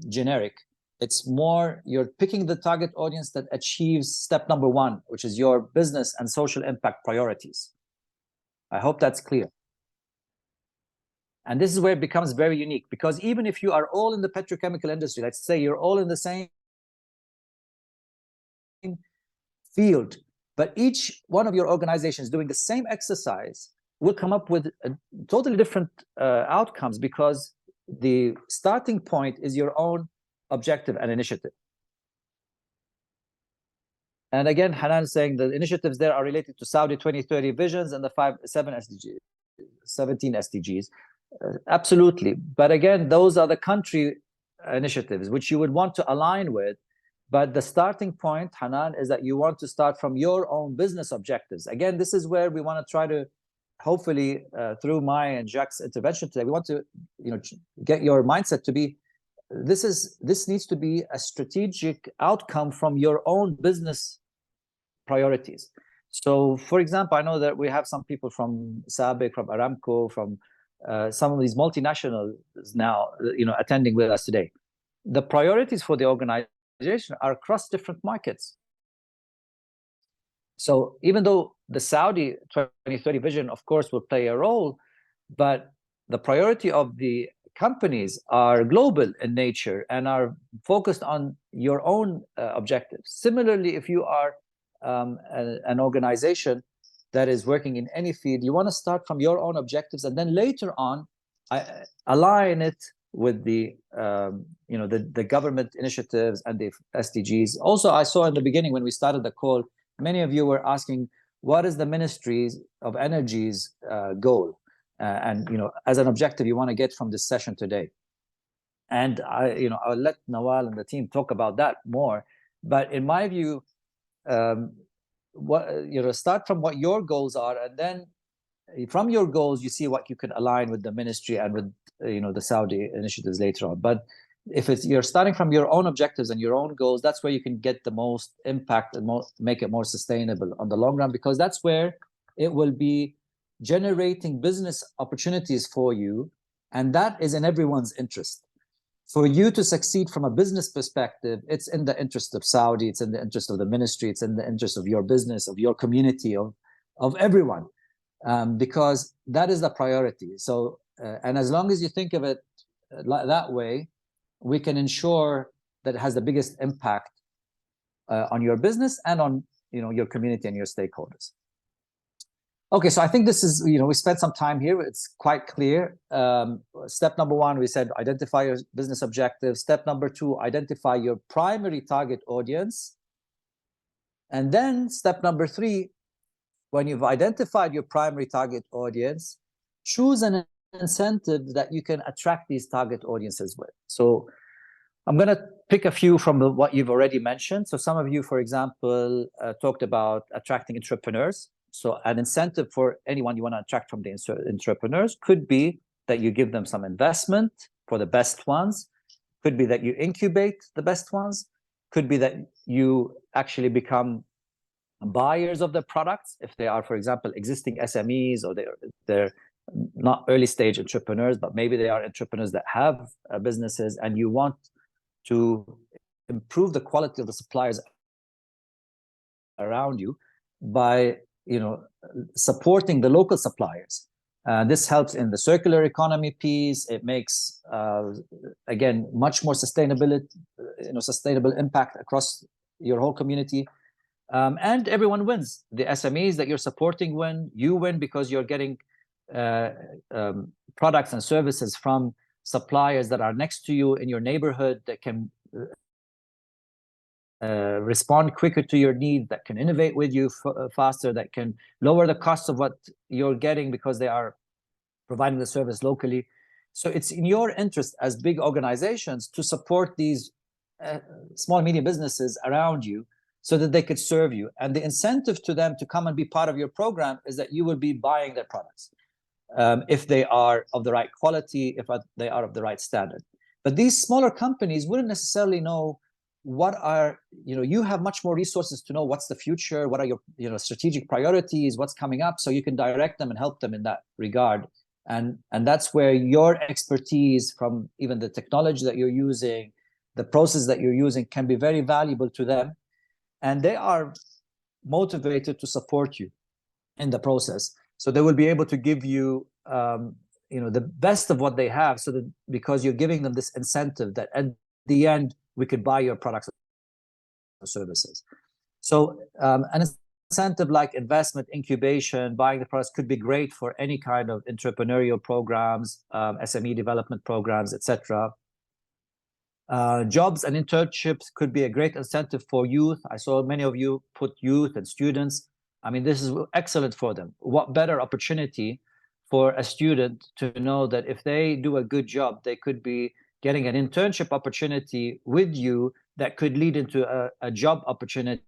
generic. It's more you're picking the target audience that achieves step number one, which is your business and social impact priorities. I hope that's clear. And this is where it becomes very unique, because even if you are all in the petrochemical industry, let's say you're all in the same field, but each one of your organizations doing the same exercise will come up with totally different outcomes, because the starting point is your own objective and initiative. And again, Hanan is saying the initiatives there are related to Saudi 2030 visions and the 17 SDGs. Absolutely. But again, those are the country initiatives which you would want to align with. But the starting point, Hanan, is that you want to start from your own business objectives. Again, this is where we want to try to, hopefully, through Maya and Jacques' intervention today, we want to, get your mindset to be, this needs to be a strategic outcome from your own business priorities. So, for example, I know that we have some people from SABIC, from Aramco, from some of these multinationals now, attending with us today. The priorities for the organization are across different markets. So even though the Saudi 2030 vision, of course, will play a role, but the priority of the companies are global in nature and are focused on your own objectives. Similarly, if you are an organization that is working in any field, you want to start from your own objectives, and then later on align it with the the government initiatives and the SDGs. Also, I saw in the beginning when we started the call, many of you were asking, what is the Ministry of Energy's goal? And as an objective you want to get from this session today. And I'll let Nawal and the team talk about that more. But in my view, start from what your goals are, and then from your goals you see what you can align with the ministry and with the Saudi initiatives later on. But if you're starting from your own objectives and your own goals, that's where you can get the most impact and make it more sustainable on the long run, because that's where it will be generating business opportunities for you, and that is in everyone's interest. For you to succeed from a business perspective, it's in the interest of Saudi, it's in the interest of the ministry, it's in the interest of your business, of your community, of everyone, because that is the priority. So, and as long as you think of it that way, we can ensure that it has the biggest impact on your business and on your community and your stakeholders. Okay, so I think this is, we spent some time here. It's quite clear. Step number one, we said identify your business objectives. Step number two, identify your primary target audience. And then step number three, when you've identified your primary target audience, choose an incentive that you can attract these target audiences with. So I'm going to pick a few from what you've already mentioned. So some of you, for example, talked about attracting entrepreneurs. So an incentive for anyone you want to attract from the entrepreneurs could be that you give them some investment for the best ones. Could be that you incubate the best ones. Could be that you actually become buyers of the products if they are, for example, existing SMEs, or they're not early stage entrepreneurs, but maybe they are entrepreneurs that have businesses, and you want to improve the quality of the suppliers around you by supporting the local suppliers. This helps in the circular economy piece. It makes again much more sustainable impact across your whole community, and everyone wins. The SMEs that you're supporting win. You win because you're getting products and services from suppliers that are next to you in your neighborhood, that can respond quicker to your need, that can innovate with you faster, that can lower the cost of what you're getting because they are providing the service locally. So it's in your interest as big organizations to support these small and medium businesses around you so that they could serve you. And the incentive to them to come and be part of your program is that you will be buying their products if they are of the right quality, if they are of the right standard. But these smaller companies wouldn't necessarily know what are, you have much more resources to know what's the future, what are your strategic priorities, what's coming up, so you can direct them and help them in that regard. And that's where your expertise from even the technology that you're using, the process that you're using, can be very valuable to them. And they are motivated to support you in the process. So they will be able to give you, the best of what they have, so that because you're giving them this incentive that at the end, we could buy your products or services. So an incentive like investment, incubation, buying the products could be great for any kind of entrepreneurial programs, SME development programs, etc. Jobs and internships could be a great incentive for youth. I saw many of you put youth and students. I mean, this is excellent for them. What better opportunity for a student to know that if they do a good job, they could be getting an internship opportunity with you that could lead into a job opportunity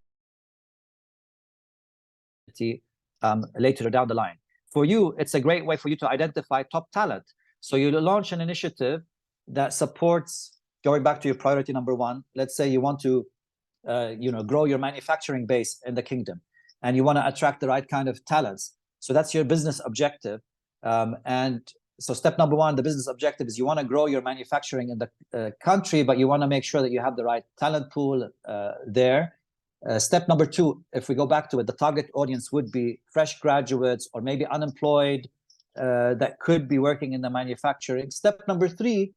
later down the line. For you, it's a great way for you to identify top talent. So you launch an initiative that supports, going back to your priority number one, let's say you want to grow your manufacturing base in the kingdom, and you want to attract the right kind of talents. So that's your business objective. And so step number one, the business objective is you want to grow your manufacturing in the country, but you want to make sure that you have the right talent pool there. Step number two, if we go back to it, the target audience would be fresh graduates or maybe unemployed that could be working in the manufacturing. Step number three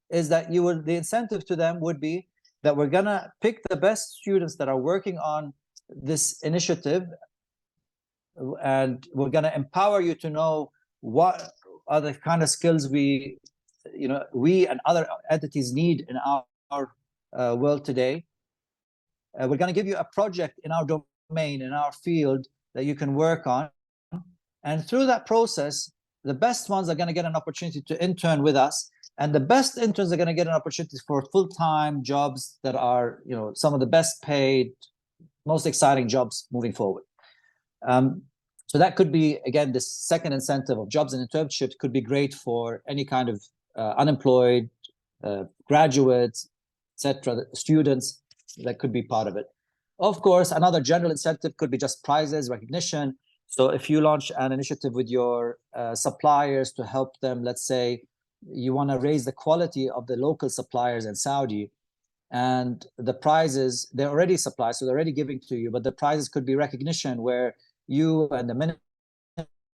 is that the incentive to them would be that we're gonna pick the best students that are working on this initiative, and we're gonna empower you to know what are the kind of skills we and other entities need in our world today. We're going to give you a project in our domain, in our field, that you can work on. And through that process, the best ones are going to get an opportunity to intern with us. And the best interns are going to get an opportunity for full-time jobs that are, some of the best paid, most exciting jobs moving forward. So that could be, again, this second incentive of jobs and internships could be great for any kind of unemployed, graduates, etc., students. That could be part of it. Of course, another general incentive could be just prizes, recognition. So if you launch an initiative with your suppliers to help them, let's say you want to raise the quality of the local suppliers in Saudi, and the prizes, they're already supplied, so they're already giving to you, but the prizes could be recognition where you and the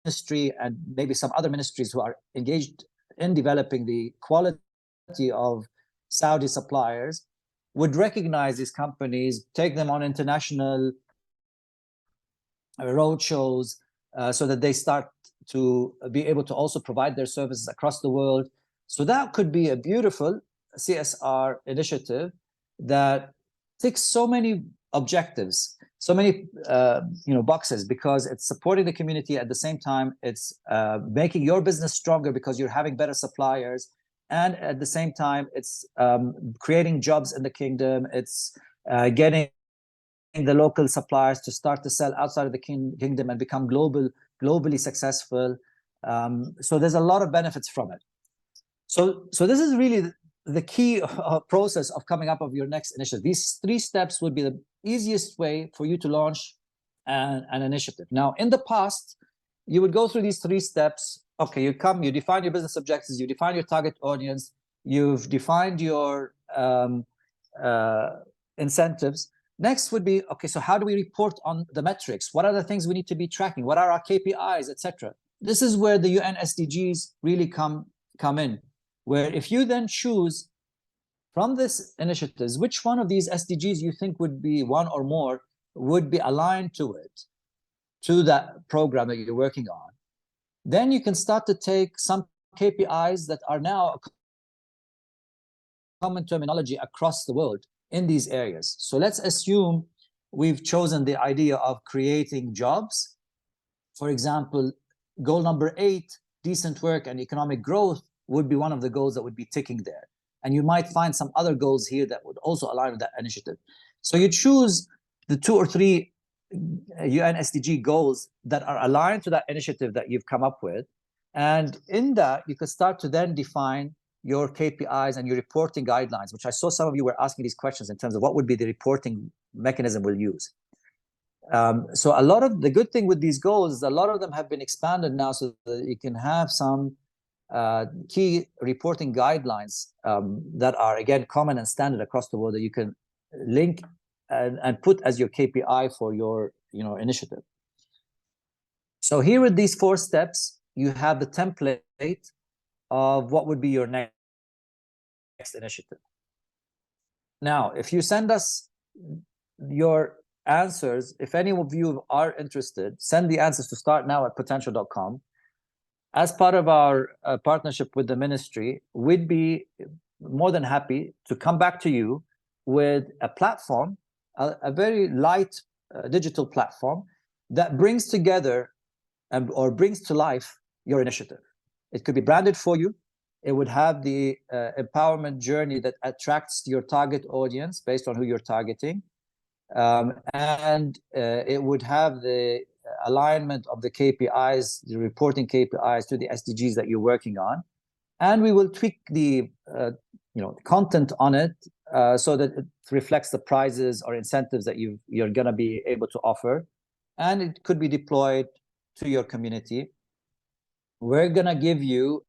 ministry and maybe some other ministries who are engaged in developing the quality of Saudi suppliers would recognize these companies, take them on international road shows so that they start to be able to also provide their services across the world. So that could be a beautiful CSR initiative that ticks so many objectives, so many boxes, because it's supporting the community. At the same time, it's making your business stronger because you're having better suppliers. And at the same time, it's creating jobs in the kingdom. It's getting the local suppliers to start to sell outside of the kingdom and become globally successful. So there's a lot of benefits from it. So this is really the key process of coming up with your next initiative. These 3 steps would be the easiest way for you to launch an initiative. Now, in the past, you would go through these 3 steps. Okay, you define your business objectives, you define your target audience, you've defined your incentives. Next would be, okay, so how do we report on the metrics? What are the things we need to be tracking? What are our KPIs, etc.? This is where the UN SDGs really come in, where if you then choose from this initiatives, which one of these SDGs you think would be one or more would be aligned to that program that you're working on, then you can start to take some KPIs that are now common terminology across the world in these areas. So let's assume we've chosen the idea of creating jobs. For example, goal number 8, decent work and economic growth, would be one of the goals that would be ticking there. And you might find some other goals here that would also align with that initiative. So you choose the 2 or 3 UN SDG goals that are aligned to that initiative that you've come up with. And in that, you can start to then define your KPIs and your reporting guidelines, which I saw some of you were asking these questions in terms of what would be the reporting mechanism we'll use. So a lot of the good thing with these goals is a lot of them have been expanded now so that you can have some key reporting guidelines that are, again, common and standard across the world that you can link and put as your KPI for your initiative. So here with these 4 steps, you have the template of what would be your next initiative. Now, if you send us your answers. If any of you are interested, send the answers to startnow@potential.com. As part of our partnership with the ministry, we'd be more than happy to come back to you with a platform, a very light digital platform that brings together or brings to life your initiative. It could be branded for you. It would have the empowerment journey that attracts your target audience based on who you're targeting. And it would have the alignment of the KPIs, the reporting KPIs to the SDGs that you're working on. And we will tweak the content on it so that it reflects the prizes or incentives that you're going to be able to offer. And it could be deployed to your community. We're going to give you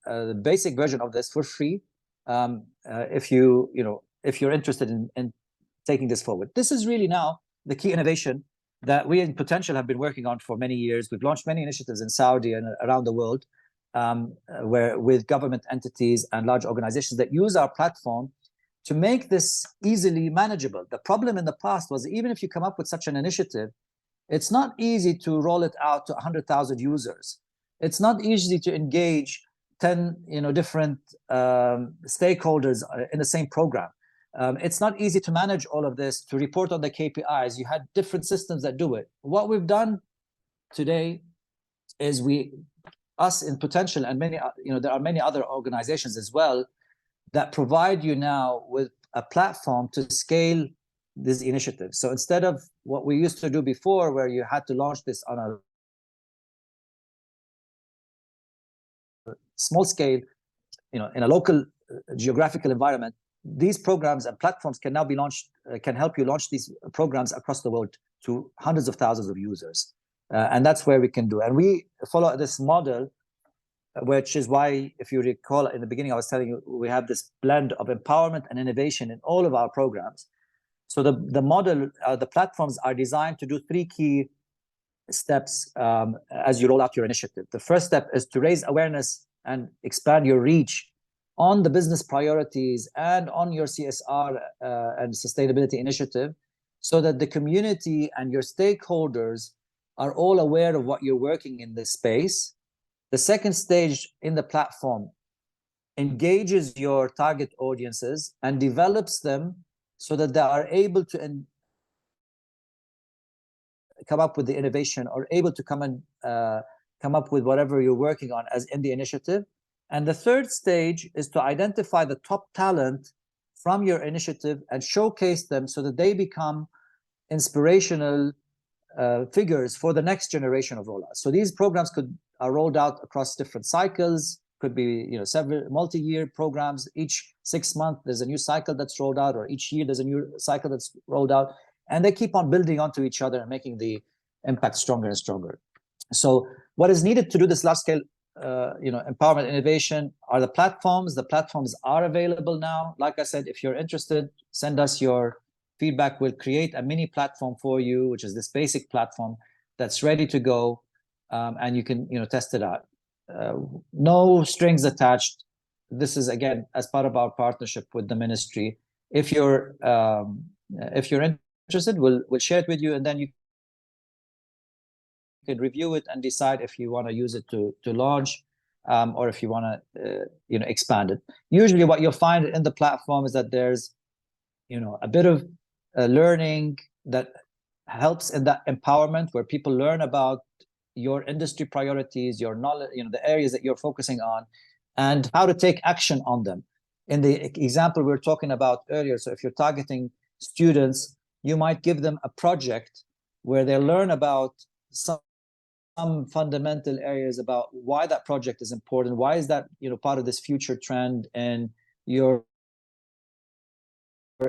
the basic version of this for free if you're interested in taking this forward. This is really now the key innovation that we in Potential have been working on for many years. We've launched many initiatives in Saudi and around the world with government entities and large organizations that use our platform to make this easily manageable. The problem in the past was even if you come up with such an initiative, it's not easy to roll it out to 100,000 users. It's not easy to engage 10 different stakeholders in the same program. It's not easy to manage all of this, to report on the KPIs. You had different systems that do it. What we've done today is us in Potential and many, there are many other organizations as well that provide you now with a platform to scale this initiative. So instead of what we used to do before, where you had to launch this on a small scale, in a local geographical environment, these programs and platforms can now be launched, can help you launch these programs across the world to hundreds of thousands of users. And that's where we can do. And we follow this model, which is why, if you recall, in the beginning, I was telling you, we have this blend of empowerment and innovation in all of our programs. So the model, the platforms are designed to do 3 key steps as you roll out your initiative. The first step is to raise awareness and expand your reach on the business priorities and on your CSR and sustainability initiative, so that the community and your stakeholders are all aware of what you're working in this space. The second stage in the platform engages your target audiences and develops them so that they are able to come up with the innovation or able to come up with whatever you're working on as in the initiative. And the third stage is to identify the top talent from your initiative and showcase them so that they become inspirational figures for the next generation of rollouts. So these programs are rolled out across different cycles, could be several multi-year programs. Each 6 months there's a new cycle that's rolled out, or each year there's a new cycle that's rolled out, and they keep on building onto each other and making the impact stronger and stronger. So what is needed to do this large scale empowerment innovation are the platforms. The platforms are available now. Like I said, if you're interested, send us your feedback. We'll create a mini platform for you, which is this basic platform that's ready to go, and you can test it out. No strings attached. This is again as part of our partnership with the ministry. If you're interested, we'll share it with you, and then you can review it and decide if you want to use it to launch, or if you want to expand it. Usually what you'll find in the platform is that there's a bit of learning that helps in that empowerment, where people learn about your industry priorities, your knowledge, the areas that you're focusing on, and how to take action on them. In the example we were talking about earlier, so if you're targeting students, you might give them a project where they learn about some fundamental areas about why that project is important, why is that part of this future trend in your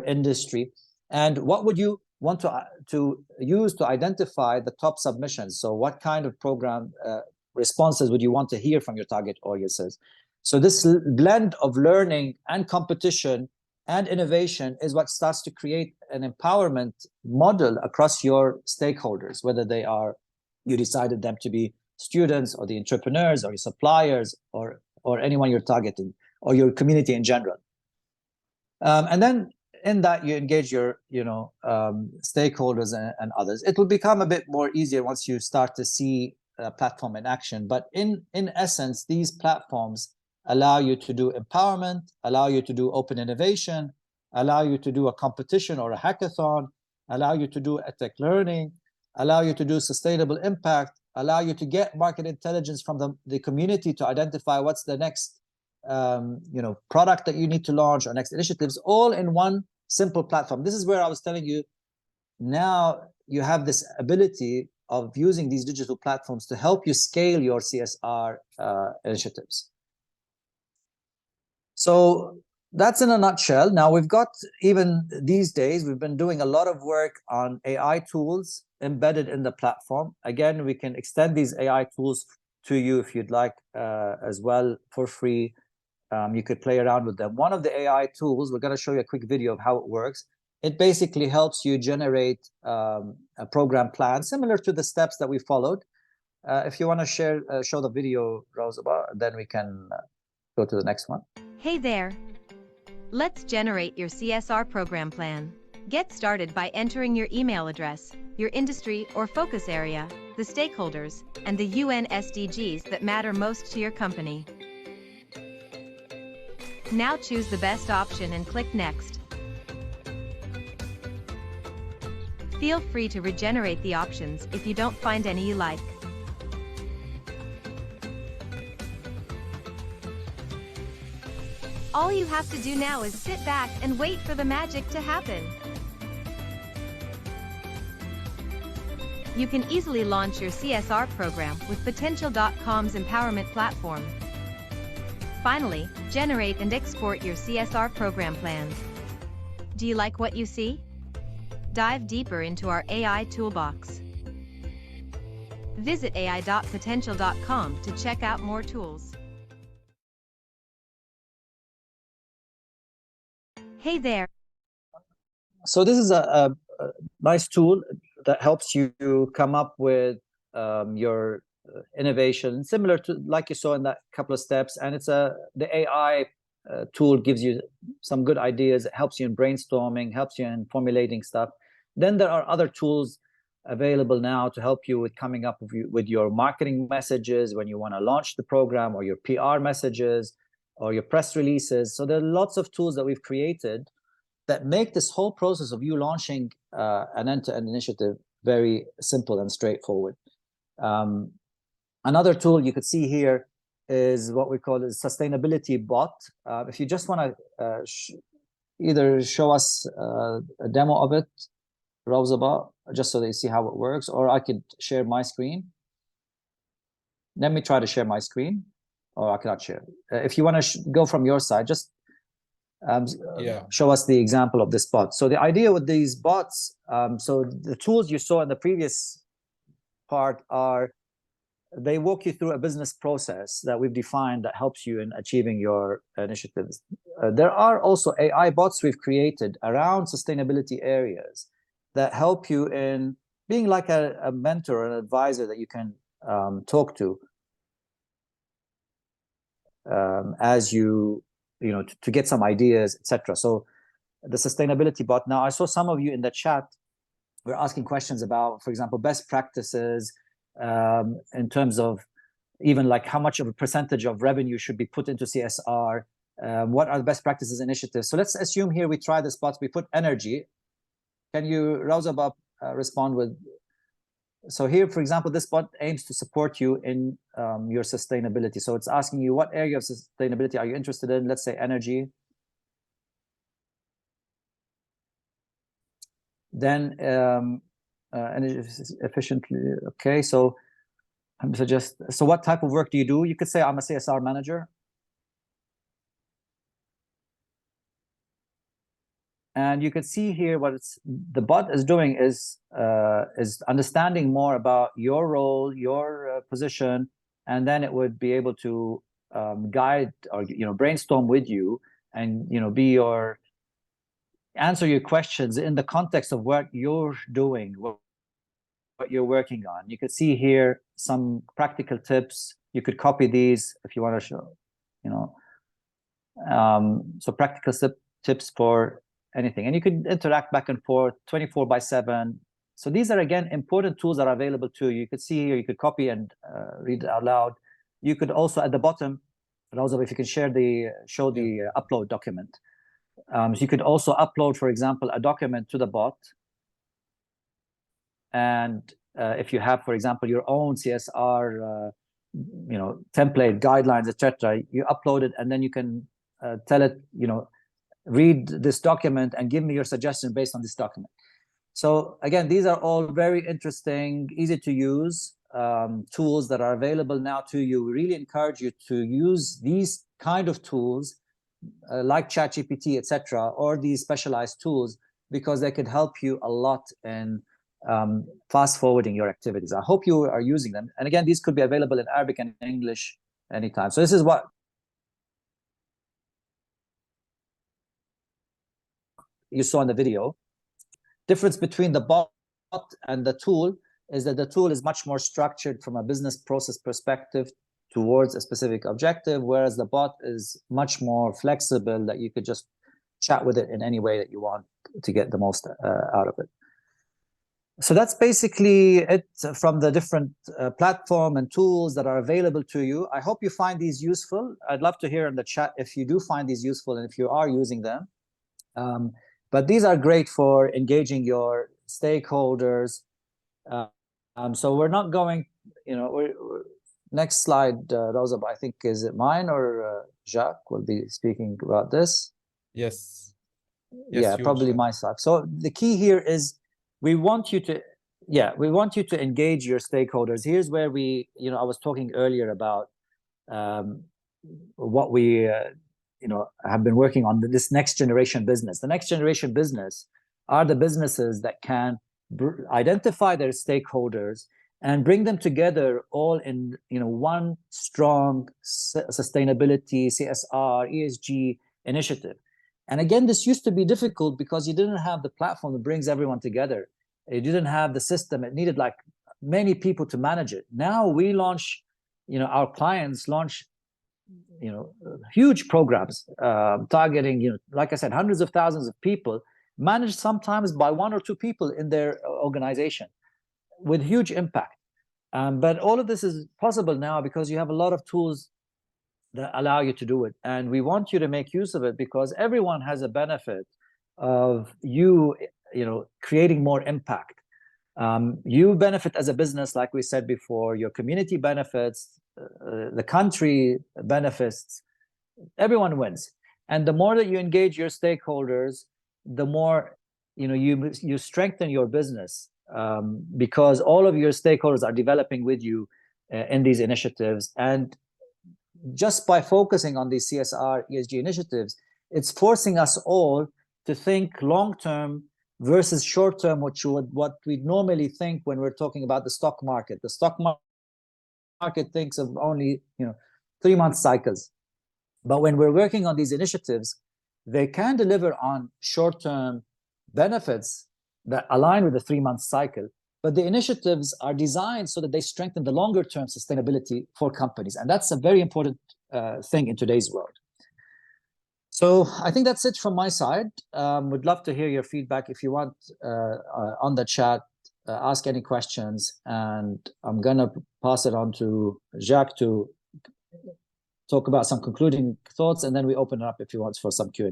industry, and what would you want to use to identify the top submissions. So what kind of program responses would you want to hear from your target audiences? So this blend of learning and competition and innovation is what starts to create an empowerment model across your stakeholders, whether they are, you decided them to be students or the entrepreneurs or your suppliers or anyone you're targeting, or your community in general. And then in that you engage your, stakeholders and others. It will become a bit more easier once you start to see a platform in action. But in essence, these platforms allow you to do empowerment, allow you to do open innovation, allow you to do a competition or a hackathon, allow you to do ethic learning, allow you to do sustainable impact, allow you to get market intelligence from the community to identify what's the next product that you need to launch or next initiatives, all in one simple platform. This is where I was telling you, now you have this ability of using these digital platforms to help you scale your CSR initiatives. So that's in a nutshell. Now we've got, even these days, we've been doing a lot of work on AI tools embedded in the platform. Again, we can extend these AI tools to you if you'd like as well for free. You could play around with them. One of the AI tools, we're going to show you a quick video of how it works. It basically helps you generate a program plan similar to the steps that we followed. If you want to show the video, Rosa, then we can go to the next one. Hey there. Let's generate your CSR program plan. Get started by entering your email address, your industry or focus area, the stakeholders, and the UN SDGs that matter most to your company. Now choose the best option and click Next. Feel free to regenerate the options if you don't find any you like. All you have to do now is sit back and wait for the magic to happen. You can easily launch your CSR program with Potential.com's empowerment platform. Finally, generate and export your CSR program plans. Do you like what you see? Dive deeper into our AI toolbox. Visit ai.potential.com to check out more tools. Hey there. So this is a nice tool that helps you come up with your innovation, similar to like you saw in that couple of steps. And it's the AI tool gives you some good ideas. It helps you in brainstorming, helps you in formulating stuff. Then there are other tools available now to help you with coming up with your marketing messages when you want to launch the program, or your PR messages, or your press releases. So there are lots of tools that we've created that make this whole process of you launching an end-to-end initiative very simple and straightforward. Another tool you could see here is what we call a sustainability bot. If you just want to either show us a demo of it, Rawzaba, just so that you see how it works, or I could share my screen. Let me try to share my screen, or I cannot share. If you want to go from your side, just show us the example of this bot. So the idea with these bots, so the tools you saw in the previous part they walk you through a business process that we've defined that helps you in achieving your initiatives. There are also AI bots we've created around sustainability areas that help you in being like a mentor, an advisor that you can talk to as you to get some ideas, etc. So the sustainability bot. Now I saw some of you in the chat were asking questions about, for example, best practices in terms of even like how much of a percentage of revenue should be put into CSR. What are the best practices initiatives? So let's assume here we try this bot. We put energy. Can you, Rawzaba, respond with? So here, for example, this bot aims to support you in your sustainability. So it's asking you, what area of sustainability are you interested in? Let's say energy. Then energy efficiently. Okay, so I'm suggest. So what type of work do you do? You could say I'm a CSR manager. And you can see here what the bot is doing is understanding more about your role, your position, and then it would be able to guide or brainstorm with you, and answer your questions in the context of what you're doing, what you're working on. You could see here some practical tips. You could copy these if you want to show, so practical tips for anything. And you could interact back and forth 24/7. So these are, again, important tools that are available to you. You could see here, you could copy and read it out loud. You could also, at the bottom, Rosa, if you can show the upload document. So you could also upload, for example, a document to the bot. And if you have, for example, your own CSR, template, guidelines, etc., you upload it, and then you can tell it, read this document and give me your suggestion based on this document. So again, these are all very interesting, easy to use tools that are available now to you. We really encourage you to use these kind of tools like ChatGPT, etc., or these specialized tools, because they could help you a lot in fast forwarding your activities. I hope you are using them. And again, these could be available in Arabic and English anytime. So this is what you saw in the video. Difference between the bot and the tool is that the tool is much more structured from a business process perspective towards a specific objective, whereas the bot is much more flexible, that you could just chat with it in any way that you want to get the most out of it. So that's basically it from the different platform and tools that are available to you. I hope you find these useful. I'd love to hear in the chat if you do find these useful and if you are using them. But these are great for engaging your stakeholders. So we're not going, next slide, Rosa, I think, is it mine or Jacques will be speaking about this? Yes. Yeah, probably my slide. So the key here is we want you to engage your stakeholders. Here's where I was talking earlier about what we have been working on, this next generation business. The next generation business are the businesses that can identify their stakeholders and bring them together all in one strong sustainability, CSR, ESG initiative. And again, this used to be difficult because you didn't have the platform that brings everyone together. You didn't have the system. It needed like many people to manage it. Now we launch, our clients launch huge programs targeting, like I said, hundreds of thousands of people, managed sometimes by one or two people in their organization with huge impact. But all of this is possible now because you have a lot of tools that allow you to do it. And we want you to make use of it because everyone has a benefit of you creating more impact. You benefit as a business, like we said before, your community benefits, the country benefits, everyone wins. And the more that you engage your stakeholders, the more you strengthen your business because all of your stakeholders are developing with you in these initiatives. And just by focusing on these CSR ESG initiatives, it's forcing us all to think long-term versus short-term, what we normally think when we're talking about the stock market. The stock market thinks of only 3-month cycles. But when we're working on these initiatives, they can deliver on short-term benefits that align with the 3-month cycle. But the initiatives are designed so that they strengthen the longer-term sustainability for companies. And that's a very important thing in today's world. So I think that's it from my side. Would love to hear your feedback if you want on the chat. Ask any questions. And I'm going to pass it on to Jacques to talk about some concluding thoughts. And then we open it up if you want for some Q&A.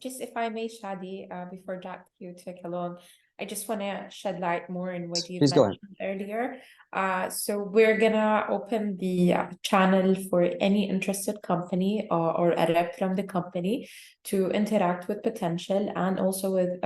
Just if I may, Shadi, before Jack, you take along, I just want to shed light more on what you mentioned earlier. So we're gonna open the channel for any interested company or a rep from the company to interact with Potential and also with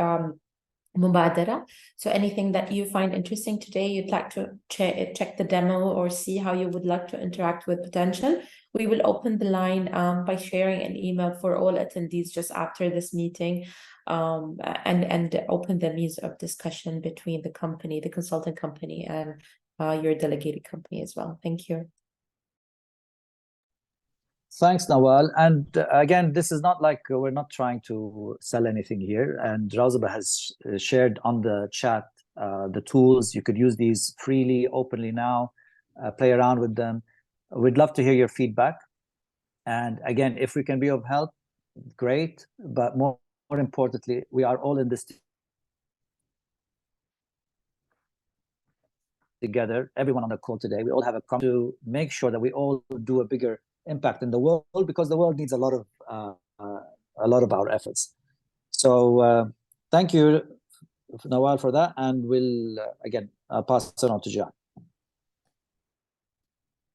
Mubadara. So anything that you find interesting today, you'd like to check the demo or see how you would like to interact with Potential, we will open the line by sharing an email for all attendees just after this meeting and open the means of discussion between the company, the consulting company, and your delegated company as well. Thank you. Thanks, Nawal. And again, this is not like we're not trying to sell anything here. And Rauzaba has shared on the chat the tools. You could use these freely, openly now, play around with them. We'd love to hear your feedback. And again, if we can be of help, great. But more importantly, we are all in this together. Everyone on the call today, we all have a to make sure that we all do a bigger impact in the world, because the world needs a lot of our efforts. So thank you, Nawal, for that, and we'll again pass it on to John.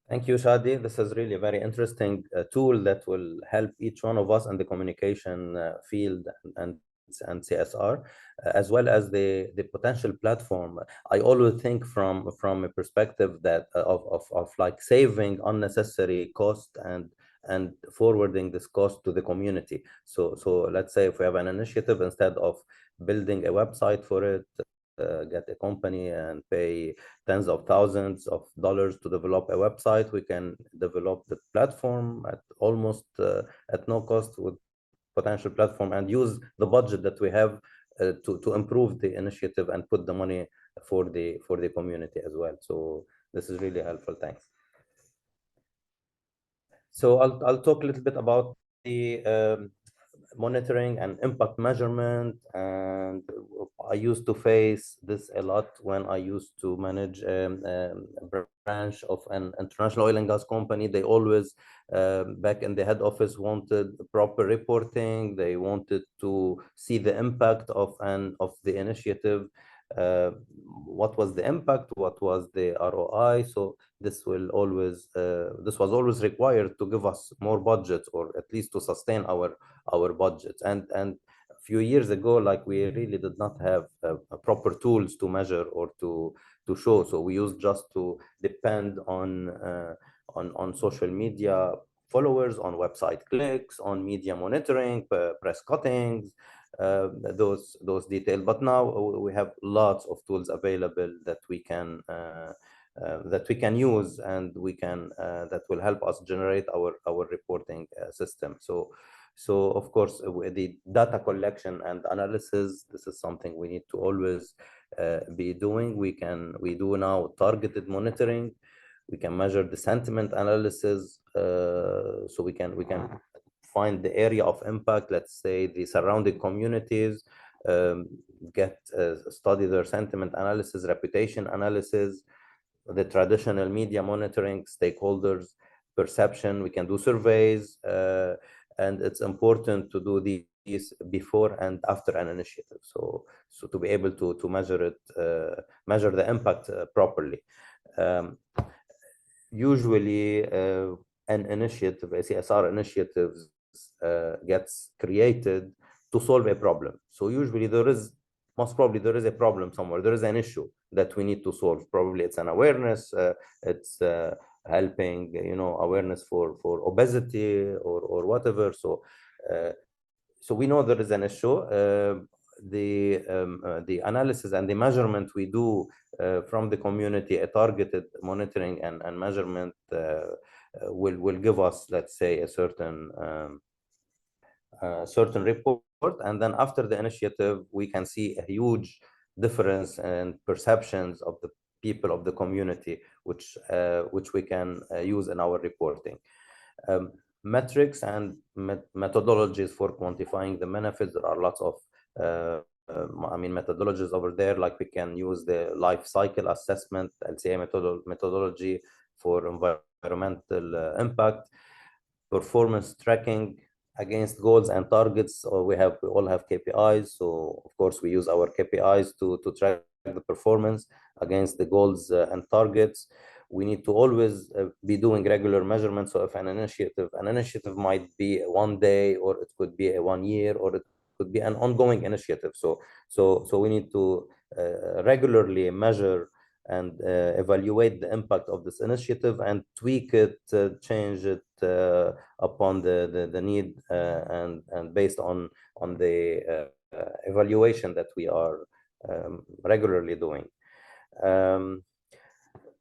Thank you, Shadi. This is really a very interesting tool that will help each one of us in the communication field and CSR, as well as the potential platform. I always think from a perspective that of like saving unnecessary cost and forwarding this cost to the community. So let's say if we have an initiative, instead of building a website for it, get a company and pay tens of thousands of dollars to develop a website, we can develop the platform at almost at no cost with potential platform, and use the budget that we have to improve the initiative and put the money for the community as well. So this is really helpful. Thanks. So I'll talk a little bit about the monitoring and impact measurement. And I used to face this a lot when I used to manage a branch of an international oil and gas company. They always back in the head office wanted proper reporting. They wanted to see the impact of the initiative. What was the impact, what was the ROI. So this was always required to give us more budget, or at least to sustain our budgets. And a few years ago, like, we really did not have proper tools to measure or to show. So we used just to depend on social media followers, on website clicks, on media monitoring, press cuttings, those details. But now we have lots of tools available that we can use, and that will help us generate our reporting system. So of course, the data collection and analysis, this is something we need to always be doing. We do now targeted monitoring. We can measure the sentiment analysis, so we can find the area of impact, let's say the surrounding communities, study their sentiment analysis, reputation analysis, the traditional media monitoring, stakeholders perception. We can do surveys, and it's important to do these before and after an initiative, so to be able to measure the impact properly. Usually an initiative, a CSR initiative, gets created to solve a problem. So usually most probably there is a problem somewhere. There is an issue that we need to solve. Probably it's an awareness, it's helping, awareness for obesity or whatever. So we know there is an issue. The analysis and the measurement we do from the community, a targeted monitoring and measurement will give us, let's say, a certain report. And then after the initiative, we can see a huge difference in perceptions of the people of the community, which we can use in our reporting. Metrics and methodologies for quantifying the benefits. There are lots of methodologies over there. Like, we can use the life cycle assessment, LCA methodology for environmental impact, performance tracking against goals and targets. So we all have KPIs. So of course we use our KPIs to track the performance against the goals and targets. We need to always be doing regular measurements. So if an initiative might be 1 day, or it could be a 1 year, or it could be an ongoing initiative. So we need to regularly measure and evaluate the impact of this initiative and tweak it, change it upon the need, and based on the evaluation that we are regularly doing.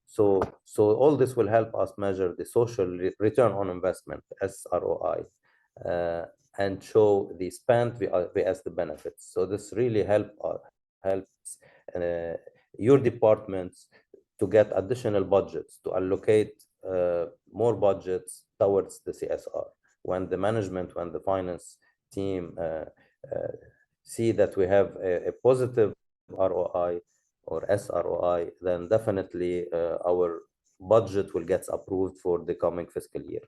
So all this will help us measure the social return on investment, SROI, and show the spend vs the benefits. So this really helps your departments to get additional budgets, to allocate more budgets towards the CSR. When the management, when the finance team see that we have a positive ROI or SROI, then definitely our budget will get approved for the coming fiscal year.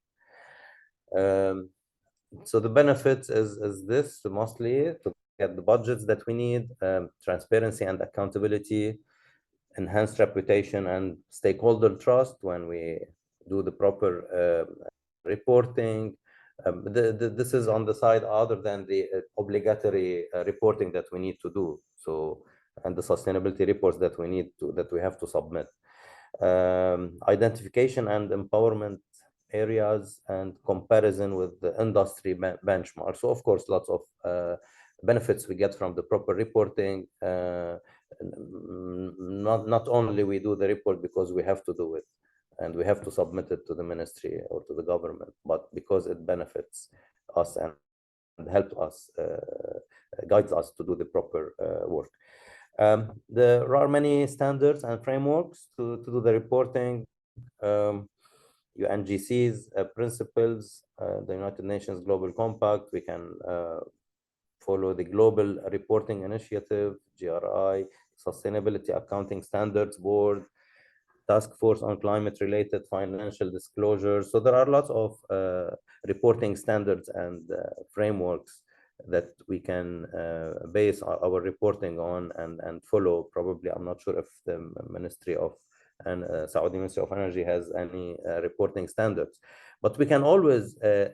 So the benefits is this mostly to get the budgets that we need, transparency and accountability, enhanced reputation and stakeholder trust when we do the proper reporting. This is on the side other than the obligatory reporting that we need to do. So, and the sustainability reports that we have to submit. Identification and empowerment areas and comparison with the industry benchmark. So of course, lots of benefits we get from the proper reporting. Not only we do the report because we have to do it and we have to submit it to the ministry or to the government, but because it benefits us and helps us, guides us to do the proper work. There are many standards and frameworks to do the reporting. UNGC's principles, the United Nations Global Compact. We can follow the Global Reporting Initiative, GRI, Sustainability Accounting Standards Board, Task Force on Climate-Related Financial Disclosures. So there are lots of reporting standards and frameworks that we can base our reporting on and follow. Probably, I'm not sure if the Ministry of Saudi Ministry of Energy has any reporting standards, but we can always, so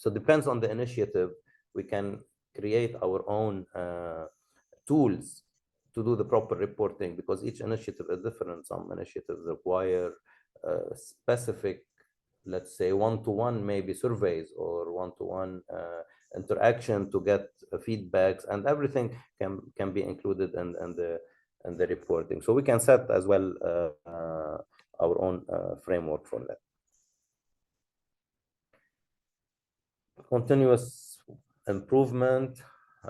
it depends on the initiative, we can create our own tools to do the proper reporting, because each initiative is different. Some initiatives require specific, let's say, one-to-one maybe surveys or one-to-one interaction to get feedbacks, and everything can be included in the reporting. So we can set as well our own framework for that. Continuous improvement.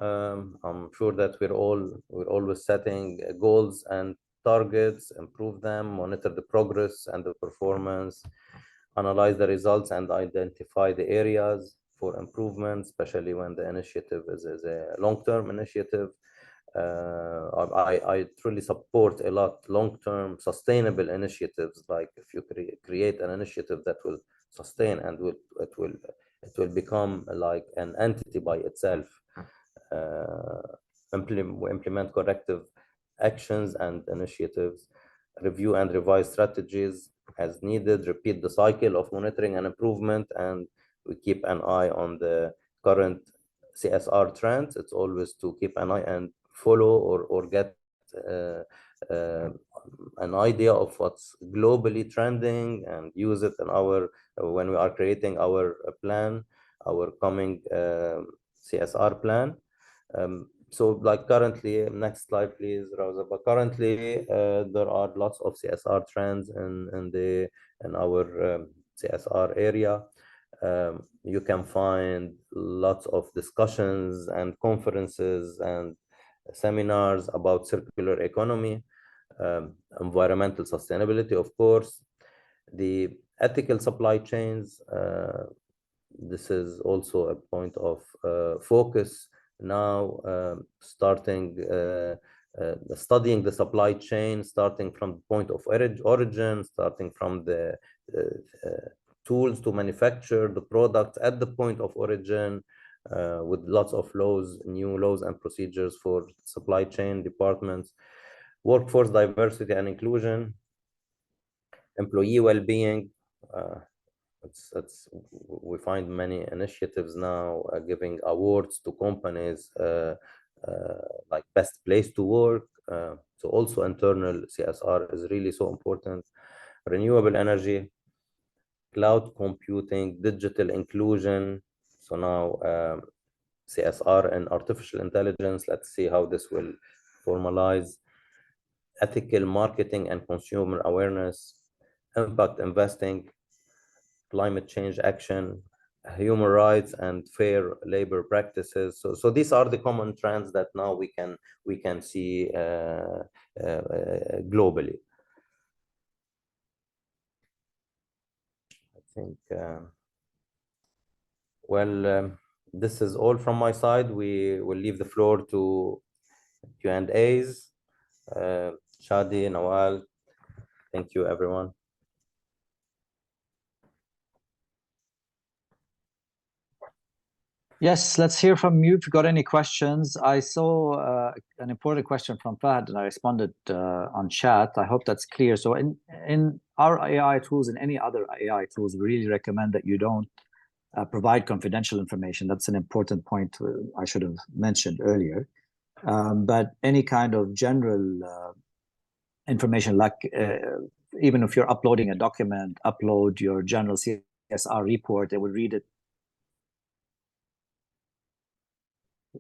I'm sure that we're always setting goals and targets, improve them, monitor the progress and the performance, analyze the results and identify the areas for improvement, especially when the initiative is a long-term initiative. I truly support a lot long-term sustainable initiatives. Like if you create an initiative that will sustain and it will become like an entity by itself. Implement corrective actions and initiatives, review and revise strategies as needed, repeat the cycle of monitoring and improvement, and we keep an eye on the current CSR trends. It's always to keep an eye and follow or get an idea of what's globally trending and use it in when we are creating our plan, our coming CSR plan. So like currently, next slide please, Rosa. But currently there are lots of CSR trends in our CSR area. You can find lots of discussions and conferences and seminars about circular economy, environmental sustainability, of course, the ethical supply chains. This is also a point of focus now, starting studying the supply chain, starting from the point of origin, starting from the tools to manufacture the product at the point of origin, with lots of laws, new laws and procedures for supply chain departments, workforce diversity and inclusion, employee well-being. We find many initiatives now giving awards to companies like best place to work. So also internal CSR is really so important. Renewable energy, cloud computing, digital inclusion. So now CSR and artificial intelligence. Let's see how this will formalize. Ethical marketing and consumer awareness, impact investing, climate change action, human rights and fair labor practices. So these are the common trends that now we can see globally. I think This is all from my side. We will leave the floor to Q&As. Shadi, Nawal, thank you, everyone. Yes, let's hear from you if you got any questions. I saw an important question from Fahad and I responded on chat. I hope that's clear. So in our AI tools and any other AI tools, we really recommend that you don't provide confidential information. That's an important point I should have mentioned earlier. But any kind of general information, like even if you're uploading a document, upload your general CSR report, they will read it.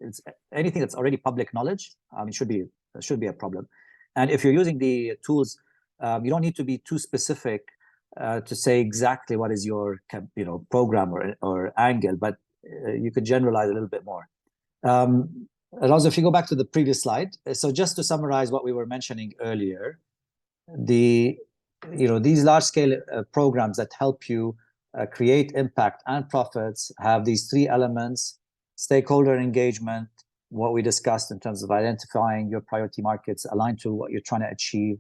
It's anything that's already public knowledge. I mean, should be a problem. And if you're using the tools, you don't need to be too specific to say exactly what is your program or angle, but you could generalize a little bit more. And also, if you go back to the previous slide, so just to summarize what we were mentioning earlier, these large-scale programs that help you create impact and profits have these three elements: stakeholder engagement, what we discussed in terms of identifying your priority markets aligned to what you're trying to achieve.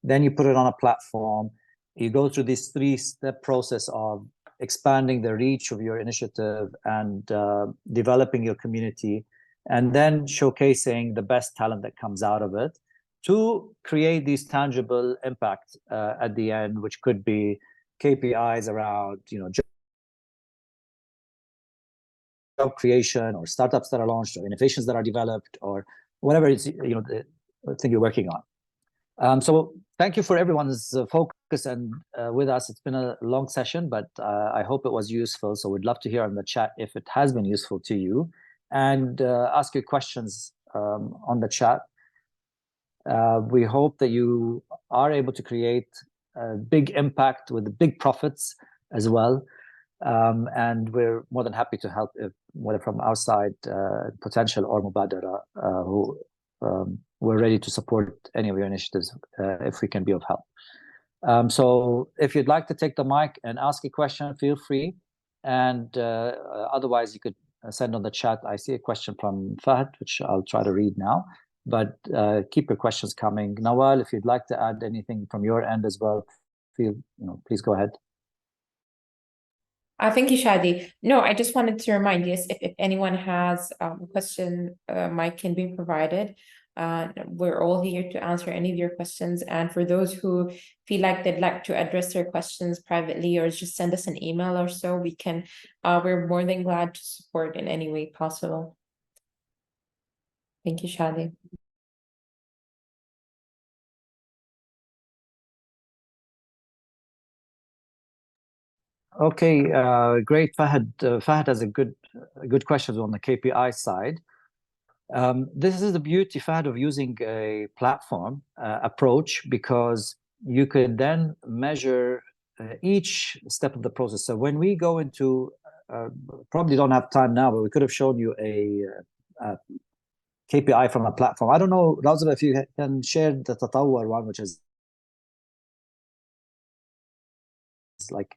Then you put it on a platform. You go through this three-step process of expanding the reach of your initiative and developing your community, and then showcasing the best talent that comes out of it to create these tangible impact at the end, which could be KPIs around, job creation or startups that are launched or innovations that are developed or whatever it's the thing you're working on. So thank you for everyone's focus and with us. It's been a long session, but I hope it was useful. So we'd love to hear in the chat if it has been useful to you, and ask your questions on the chat. We hope that you are able to create a big impact with big profits as well. And we're more than happy to help, whether from our side, Potential or Mubadara, who we're ready to support any of your initiatives if we can be of help. So if you'd like to take the mic and ask a question, feel free. And otherwise, you could send on the chat. I see a question from Fahad, which I'll try to read now. But keep your questions coming. Nawal, if you'd like to add anything from your end as well, please go ahead. Thank you, Shadi. No, I just wanted to remind you, if anyone has a question, mic can be provided. We're all here to answer any of your questions. And for those who feel like they'd like to address their questions privately or just send us an email or so, we're more than glad to support in any way possible. Thank you, Shadi. Okay, great. Fahad has a good questions on the KPI side. This is the beauty, Fahad, of using a platform approach, because you could then measure each step of the process. So when we go into, probably don't have time now, but we could have shown you a KPI from a platform. I don't know, Razaba, if you can share the Tatawwur one, which is like,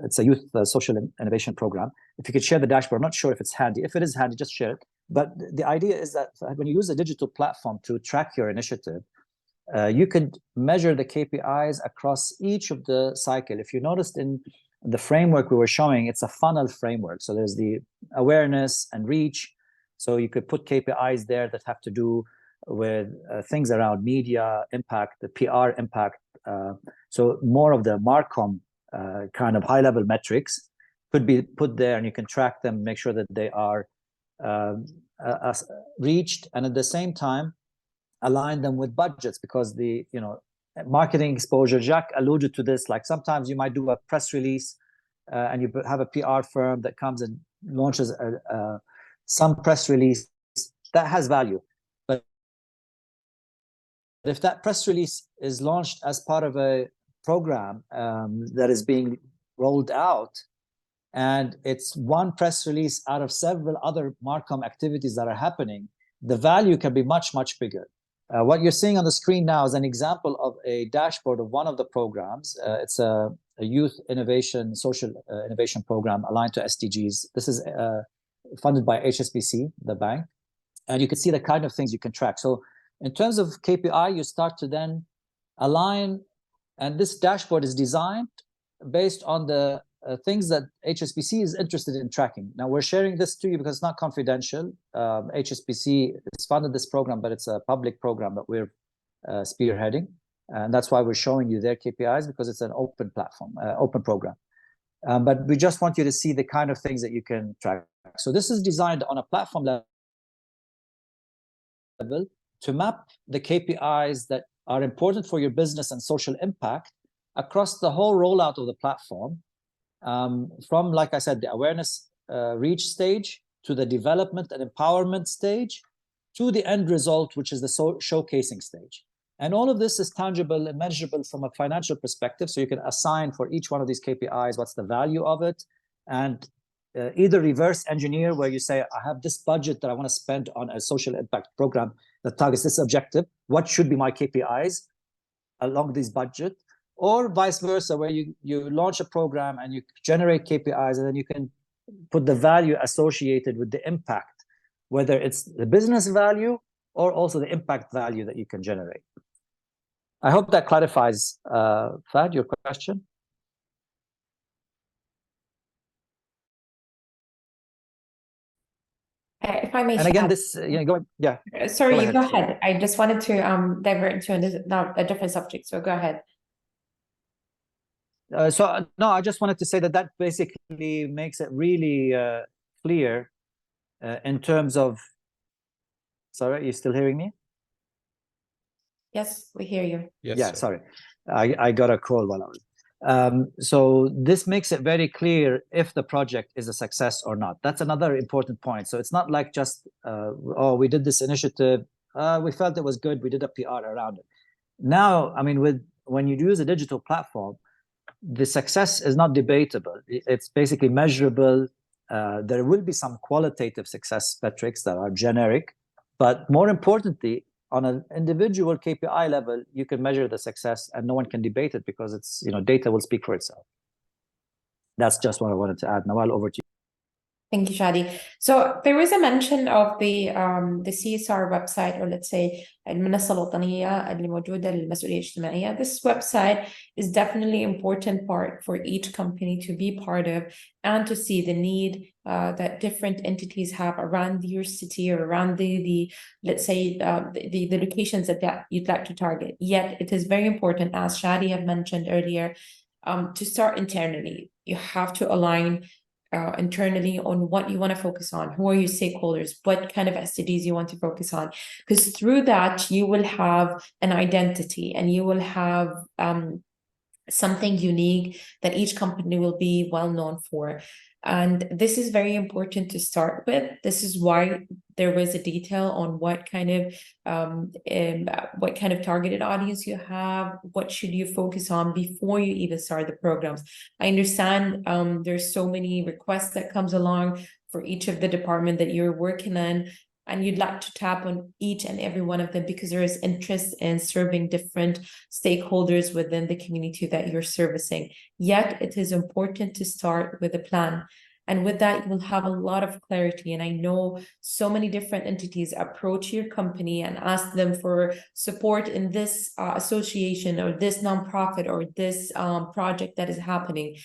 it's a youth social innovation program. If you could share the dashboard, I'm not sure if it's handy. If it is handy, just share it. But the idea is that when you use a digital platform to track your initiative, you could measure the KPIs across each of the cycle. If you noticed in the framework we were showing, it's a funnel framework. So there's the awareness and reach. So you could put KPIs there that have to do with things around media impact, the PR impact. So more of the Marcom kind of high-level metrics could be put there, and you can track them, make sure that they are reached, and at the same time align them with budgets, because the marketing exposure, Jack alluded to this, like sometimes you might do a press release and you have a PR firm that comes and launches some press release that has value, but if that press release is launched as part of a program that is being rolled out, and it's one press release out of several other Marcom activities that are happening, the value can be much, much bigger. What you're seeing on the screen now is an example of a dashboard of one of the programs. It's a youth innovation, social innovation program aligned to SDGs. This is funded by HSBC, the bank. And you can see the kind of things you can track. So in terms of KPI, you start to then align, and this dashboard is designed based on the things that HSBC is interested in tracking. Now, we're sharing this to you because it's not confidential. HSBC has funded this program, but it's a public program that we're spearheading. And that's why we're showing you their KPIs, because it's an open platform, open program. But we just want you to see the kind of things that you can track. So this is designed on a platform level to map the KPIs that are important for your business and social impact across the whole rollout of the platform, from, like I said, the awareness reach stage to the development and empowerment stage to the end result, which is the showcasing stage. And all of this is tangible and measurable from a financial perspective. So you can assign for each one of these KPIs what's the value of it, and either reverse engineer, where you say, I have this budget that I want to spend on a social impact program that targets this objective. What should be my KPIs along this budget? Or vice versa, where you launch a program and you generate KPIs, and then you can put the value associated with the impact, whether it's the business value or also the impact value that you can generate. I hope that clarifies, Fad, your question. If I may, and again, Shad. this, going, yeah. Sorry, go ahead. Sorry. I just wanted to divert into a different subject, so go ahead. No, I just wanted to say that basically makes it really clear in terms of. Sorry, are you still hearing me? Yes, we hear you. Yes, Yeah, sir. sorry, I got a call while I was. So this makes it very clear if the project is a success or not. That's another important point. So it's not like just, oh, we did this initiative, we felt it was good, we did a PR around it. Now, I mean, when you use a digital platform, the success is not debatable. It's basically measurable. There will be some qualitative success metrics that are generic, but more importantly, on an individual KPI level, you can measure the success and no one can debate it, because it's, data will speak for itself. That's just what I wanted to add. Nawal, over to you. Thank you, Shadi. So there was a mention of the CSR website, or let's say المنصة الوطنية اللي موجودة للمسؤولية الاجتماعية. This website is definitely an important part for each company to be part of, and to see the need that different entities have around your city, or around the let's say the locations that you'd like to target. Yet it is very important, as Shadi had mentioned earlier, to start internally. You have to align internally on what you want to focus on, who are your stakeholders, what kind of SDGs you want to focus on, because through that you will have an identity, and you will have something unique that each company will be well known for. And this is very important to start with. This is why there was a detail on what kind of targeted audience you have, what should you focus on before you even start the programs. I understand there's so many requests that comes along for each of the department that you're working in, and you'd like to tap on each and every one of them, because there is interest in serving different stakeholders within the community that you're servicing. Yet it is important to start with a plan. And with that, you will have a lot of clarity. And I know so many different entities approach your company and ask them for support in this association, or this nonprofit, or this project that is happening.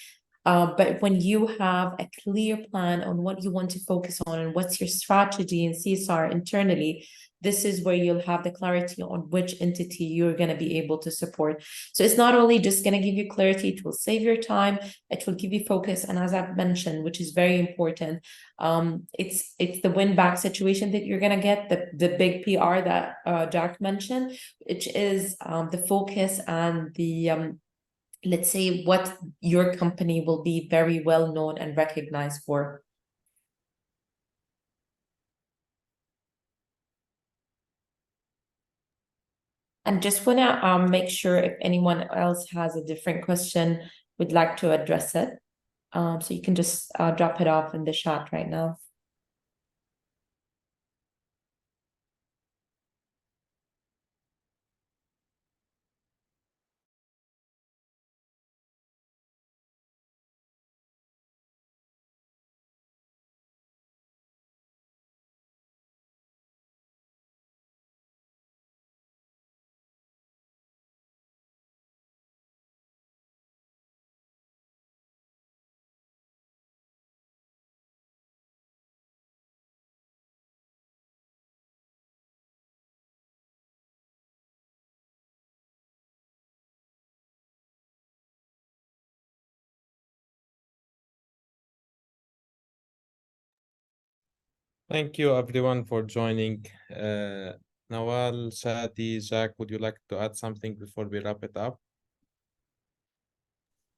But when you have a clear plan on what you want to focus on and what's your strategy in CSR internally, this is where you'll have the clarity on which entity you're going to be able to support. So it's not only just going to give you clarity, it will save your time, it will give you focus. And as I've mentioned, which is very important, it's the win-back situation that you're going to get, the big PR that Jack mentioned, which is the focus and the let's say what your company will be very well known and recognized for. And just want to make sure if anyone else has a different question, would like to address it. So you can just drop it off in the chat right now. Thank you, everyone, for joining. Nawal, Shadi, Jack, would you like to add something before we wrap it up?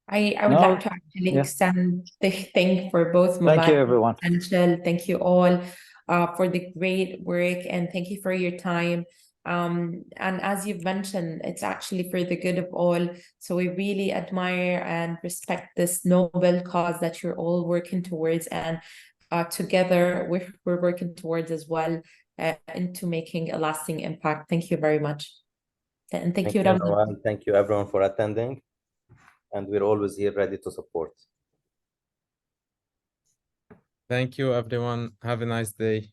I would No, like to actually yeah. extend the thank for both Thank you, Mubadara everyone. and Shell. Thank you all for the great work, and thank you for your time. And as you've mentioned, it's actually for the good of all. So we really admire and respect this noble cause that you're all working towards, and together we're working towards as well into making a lasting impact. Thank you very much. And thank you, Ramzan. Nawal. Thank you, everyone, for attending. And we're always here ready to support. Thank you, everyone. Have a nice day.